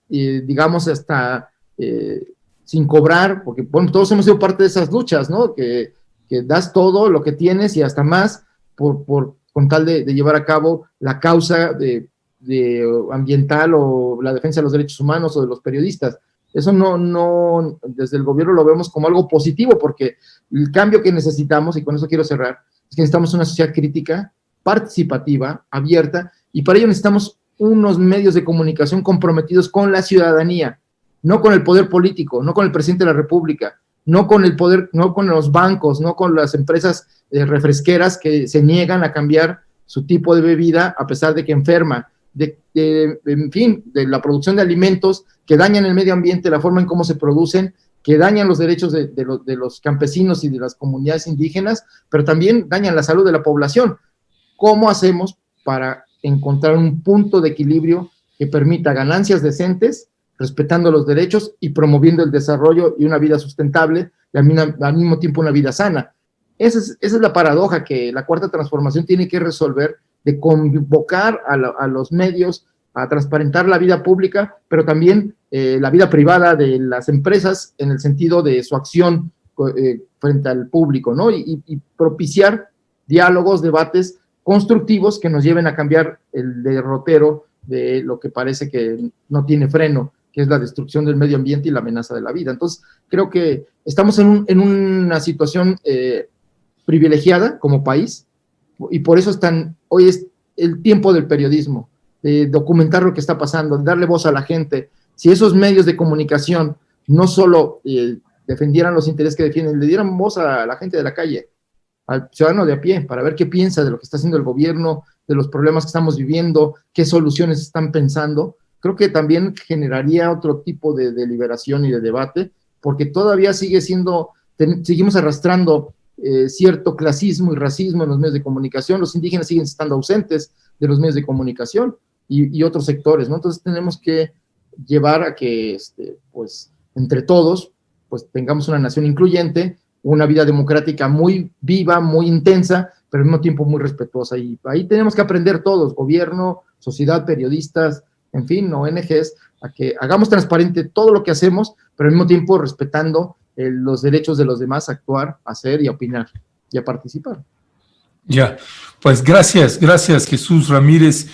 digamos hasta sin cobrar, porque bueno, todos hemos sido parte de esas luchas, ¿no? Que das todo lo que tienes y hasta más con tal de llevar a cabo la causa de ambiental o la defensa de los derechos humanos o de los periodistas. Eso no, desde el gobierno lo vemos como algo positivo, porque el cambio que necesitamos, y con eso quiero cerrar, es que necesitamos una sociedad crítica, participativa, abierta, y para ello necesitamos unos medios de comunicación comprometidos con la ciudadanía, no con el poder político, no con el presidente de la República, no con el poder, no con los bancos, no con las empresas refresqueras que se niegan a cambiar su tipo de bebida a pesar de que enferma, en fin, de la producción de alimentos que dañan el medio ambiente, la forma en cómo se producen, que dañan los derechos de los campesinos y de las comunidades indígenas, pero también dañan la salud de la población. ¿Cómo hacemos para encontrar un punto de equilibrio que permita ganancias decentes, respetando los derechos y promoviendo el desarrollo y una vida sustentable y al mismo tiempo una vida sana? Esa es la paradoja que la Cuarta Transformación tiene que resolver, de convocar a los medios a transparentar la vida pública, pero también la vida privada de las empresas en el sentido de su acción frente al público, ¿no? Y propiciar diálogos, debates constructivos que nos lleven a cambiar el derrotero de lo que parece que no tiene freno, que es la destrucción del medio ambiente y la amenaza de la vida. Entonces, creo que estamos en una situación privilegiada como país, y por eso hoy es el tiempo del periodismo, de documentar lo que está pasando, de darle voz a la gente. Si esos medios de comunicación no solo defendieran los intereses que defienden, le dieran voz a la gente de la calle, al ciudadano de a pie, para ver qué piensa de lo que está haciendo el gobierno, de los problemas que estamos viviendo, qué soluciones están pensando. Creo que también generaría otro tipo de deliberación y de debate, porque todavía seguimos arrastrando cierto clasismo y racismo en los medios de comunicación. Los indígenas siguen estando ausentes de los medios de comunicación y otros sectores, ¿no? Entonces tenemos que llevar a que, pues, entre todos, pues, tengamos una nación incluyente, una vida democrática muy viva, muy intensa, pero al mismo tiempo muy respetuosa. Y ahí tenemos que aprender todos, gobierno, sociedad, periodistas, en fin, ONGs, a que hagamos transparente todo lo que hacemos, pero al mismo tiempo respetando los derechos de los demás a actuar, a hacer y a opinar y a participar. Ya, pues gracias Jesús Ramírez.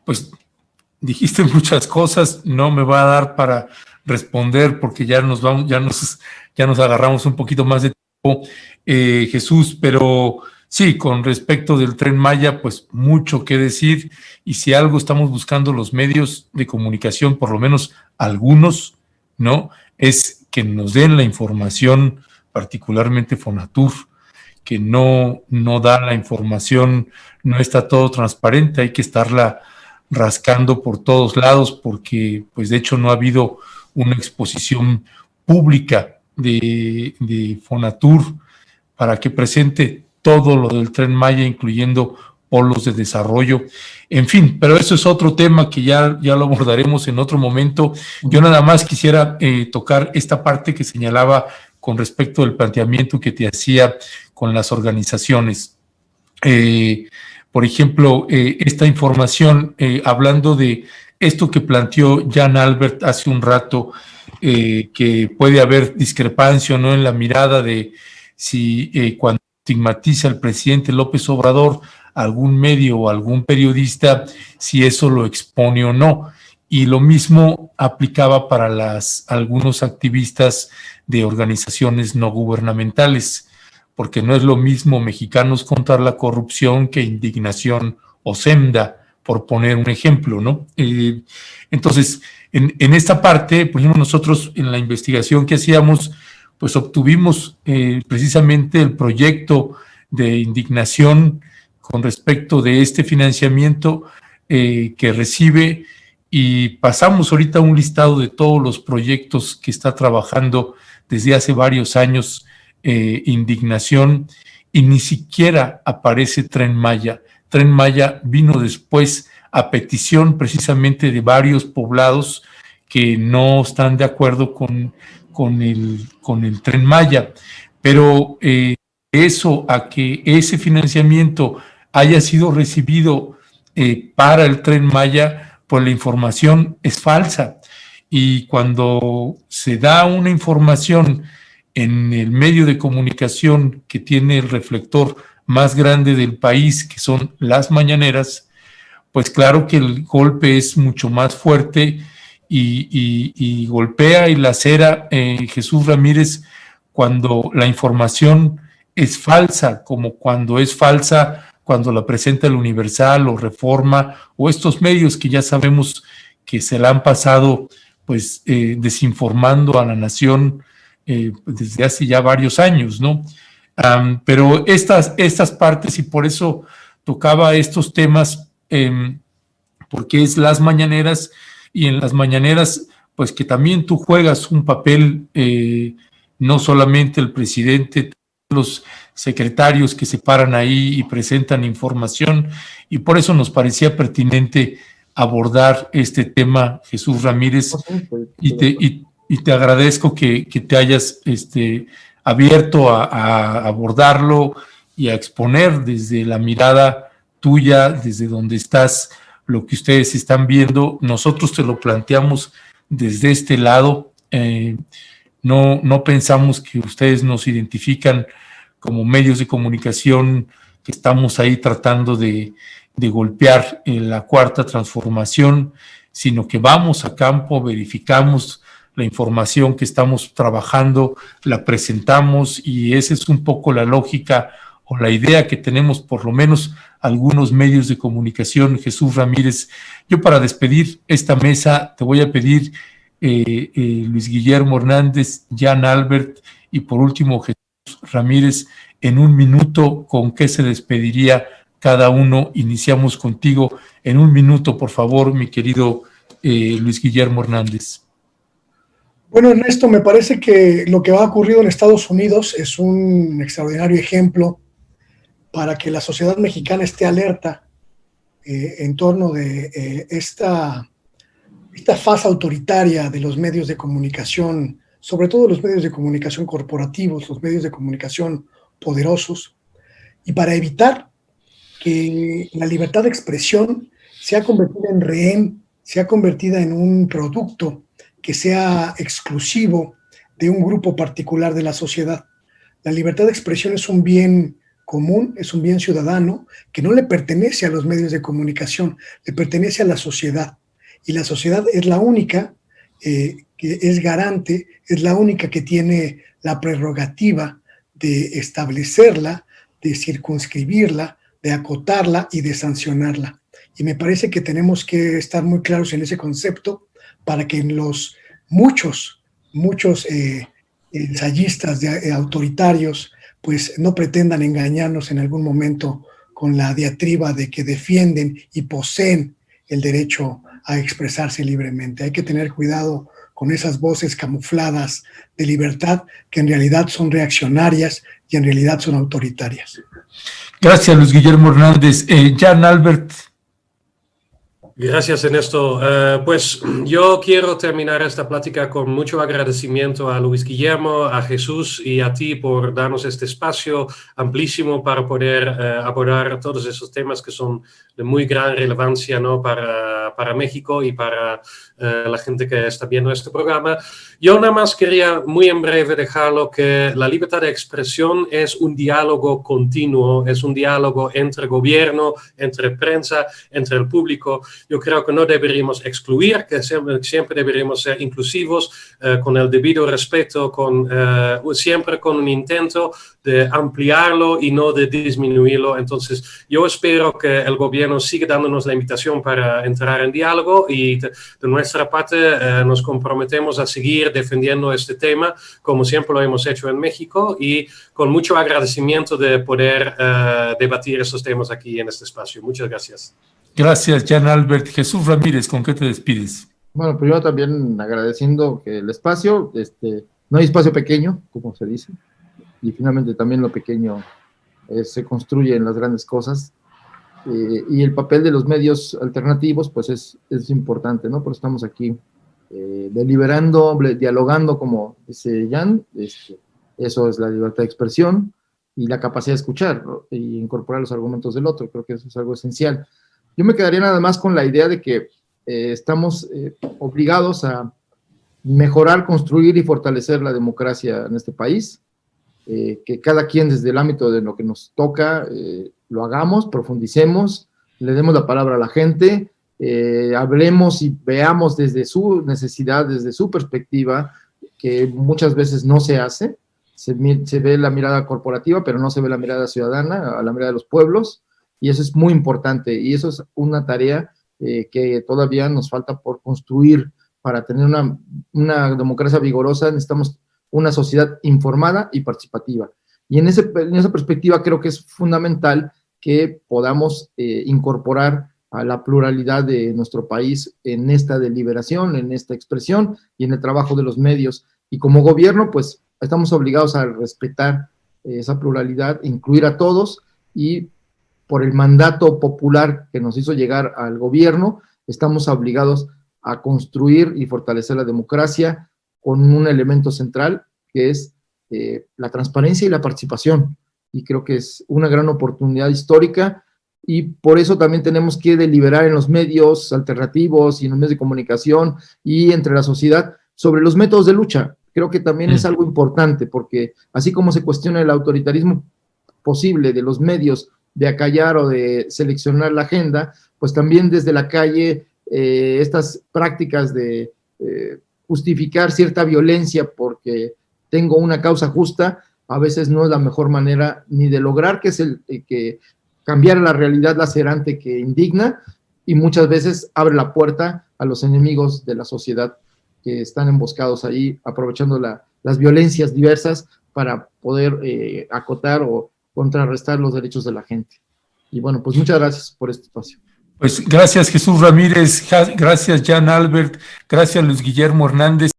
Pues dijiste muchas cosas, no me va a dar para responder porque ya nos agarramos un poquito más de tiempo, Jesús, pero sí, con respecto del Tren Maya, pues mucho que decir, y si algo estamos buscando los medios de comunicación, por lo menos algunos, ¿no? Es que nos den la información, particularmente Fonatur, que no da la información, no está todo transparente, hay que estarla rascando por todos lados, porque pues de hecho no ha habido una exposición pública de Fonatur para que presente todo lo del Tren Maya, incluyendo polos de desarrollo, en fin, pero eso es otro tema que ya lo abordaremos en otro momento. Yo nada más quisiera tocar esta parte que señalaba con respecto al planteamiento que te hacía con las organizaciones. Por ejemplo, esta información, hablando de esto que planteó Jan Albert hace un rato, que puede haber discrepancia o no en la mirada de si cuando estigmatiza al presidente López Obrador algún medio o algún periodista, si eso lo expone o no. Y lo mismo aplicaba para algunos activistas de organizaciones no gubernamentales, porque no es lo mismo Mexicanos contra la Corrupción que Indignación o SEMDA, por poner un ejemplo, ¿no? Entonces, en esta parte, por ejemplo, nosotros en la investigación que hacíamos, pues obtuvimos precisamente el proyecto de Indignación con respecto de este financiamiento que recibe, y pasamos ahorita un listado de todos los proyectos que está trabajando desde hace varios años Indignación, y ni siquiera aparece Tren Maya. Tren Maya vino después a petición precisamente de varios poblados que no están de acuerdo con el Tren Maya, pero eso a que ese financiamiento haya sido recibido para el Tren Maya, pues la información es falsa. Y cuando se da una información en el medio de comunicación que tiene el reflector más grande del país, que son las mañaneras, pues claro que el golpe es mucho más fuerte y golpea y lacera Jesús Ramírez cuando la información es falsa, como cuando es falsa cuando la presenta el Universal o Reforma o estos medios que ya sabemos que se la han pasado pues desinformando a la nación desde hace ya varios años, ¿no? Pero estas partes, y por eso tocaba estos temas, porque es las mañaneras, y en las mañaneras, pues que también tú juegas un papel, no solamente el presidente, los secretarios que se paran ahí y presentan información, y por eso nos parecía pertinente abordar este tema, Jesús Ramírez, y te agradezco que te hayas abierto a abordarlo y a exponer desde la mirada tuya, desde donde estás, lo que ustedes están viendo. Nosotros te lo planteamos desde este lado. No pensamos que ustedes nos identifican como medios de comunicación que estamos ahí tratando de golpear en la cuarta transformación, sino que vamos a campo, verificamos la información que estamos trabajando, la presentamos, y esa es un poco la lógica o la idea que tenemos por lo menos algunos medios de comunicación. Jesús Ramírez, yo para despedir esta mesa te voy a pedir, Luis Guillermo Hernández, Jan Albert y por último Jesús Ramírez, en un minuto, ¿con qué se despediría cada uno? Iniciamos contigo en un minuto, por favor, mi querido Luis Guillermo Hernández. Bueno, Ernesto, me parece que lo que ha ocurrido en Estados Unidos es un extraordinario ejemplo para que la sociedad mexicana esté alerta en torno de esta fase autoritaria de los medios de comunicación, sobre todo los medios de comunicación corporativos, los medios de comunicación poderosos, y para evitar que la libertad de expresión sea convertida en rehén, sea convertida en un producto que sea exclusivo de un grupo particular de la sociedad. La libertad de expresión es un bien común, es un bien ciudadano que no le pertenece a los medios de comunicación, le pertenece a la sociedad. Y la sociedad es la única que es garante, es la única que tiene la prerrogativa de establecerla, de circunscribirla, de acotarla y de sancionarla. Y me parece que tenemos que estar muy claros en ese concepto para que en los muchos ensayistas autoritarios pues no pretendan engañarnos en algún momento con la diatriba de que defienden y poseen el derecho a expresarse libremente. Hay que tener cuidado con esas voces camufladas de libertad que en realidad son reaccionarias y en realidad son autoritarias. Gracias, Luis Guillermo Hernández. Jan Albert. Gracias, Ernesto. Pues yo quiero terminar esta plática con mucho agradecimiento a Luis Guillermo, a Jesús y a ti por darnos este espacio amplísimo para poder abordar todos esos temas que son de muy gran relevancia, ¿no? para México y para la gente que está viendo este programa. Yo nada más quería muy en breve dejarlo que la libertad de expresión es un diálogo continuo, es un diálogo entre gobierno, entre prensa, entre el público. Yo creo que no deberíamos excluir, que siempre deberíamos ser inclusivos, con el debido respeto, siempre con un intento de ampliarlo y no de disminuirlo. Entonces, yo espero que el gobierno siga dándonos la invitación para entrar en diálogo y de nuestra parte nos comprometemos a seguir defendiendo este tema, como siempre lo hemos hecho en México, y con mucho agradecimiento de poder debatir esos temas aquí en este espacio. Muchas gracias. Gracias, Jan Albert. Jesús Ramírez, ¿con qué te despides? Bueno, primero también agradeciendo que el espacio, no hay espacio pequeño, como se dice, y finalmente también lo pequeño se construye en las grandes cosas, y el papel de los medios alternativos, pues es importante, ¿no? Por eso estamos aquí deliberando, dialogando, como dice Jan, eso es la libertad de expresión y la capacidad de escuchar, ¿no? Y incorporar los argumentos del otro. Creo que eso es algo esencial. Yo me quedaría nada más con la idea de que estamos obligados a mejorar, construir y fortalecer la democracia en este país, que cada quien desde el ámbito de lo que nos toca lo hagamos, profundicemos, le demos la palabra a la gente, hablemos y veamos desde su necesidad, desde su perspectiva, que muchas veces no se hace, se ve la mirada corporativa, pero no se ve la mirada ciudadana, a la mirada de los pueblos, y eso es muy importante, y eso es una tarea que todavía nos falta por construir. Para tener una democracia vigorosa necesitamos una sociedad informada y participativa. Y en esa perspectiva creo que es fundamental que podamos incorporar a la pluralidad de nuestro país en esta deliberación, en esta expresión y en el trabajo de los medios. Y como gobierno, pues estamos obligados a respetar esa pluralidad, incluir a todos, y por el mandato popular que nos hizo llegar al gobierno, estamos obligados a construir y fortalecer la democracia con un elemento central que es la transparencia y la participación. Y creo que es una gran oportunidad histórica, y por eso también tenemos que deliberar en los medios alternativos y en los medios de comunicación y entre la sociedad sobre los métodos de lucha. Creo que también es algo importante, porque así como se cuestiona el autoritarismo posible de los medios de acallar o de seleccionar la agenda, pues también desde la calle estas prácticas de justificar cierta violencia porque tengo una causa justa, a veces no es la mejor manera ni de lograr que cambiar la realidad lacerante que indigna, y muchas veces abre la puerta a los enemigos de la sociedad que están emboscados ahí, aprovechando las violencias diversas para poder acotar o contrarrestar los derechos de la gente. Y bueno, pues muchas gracias por este espacio. Pues gracias Jesús Ramírez, gracias Jan Albert, gracias Luis Guillermo Hernández.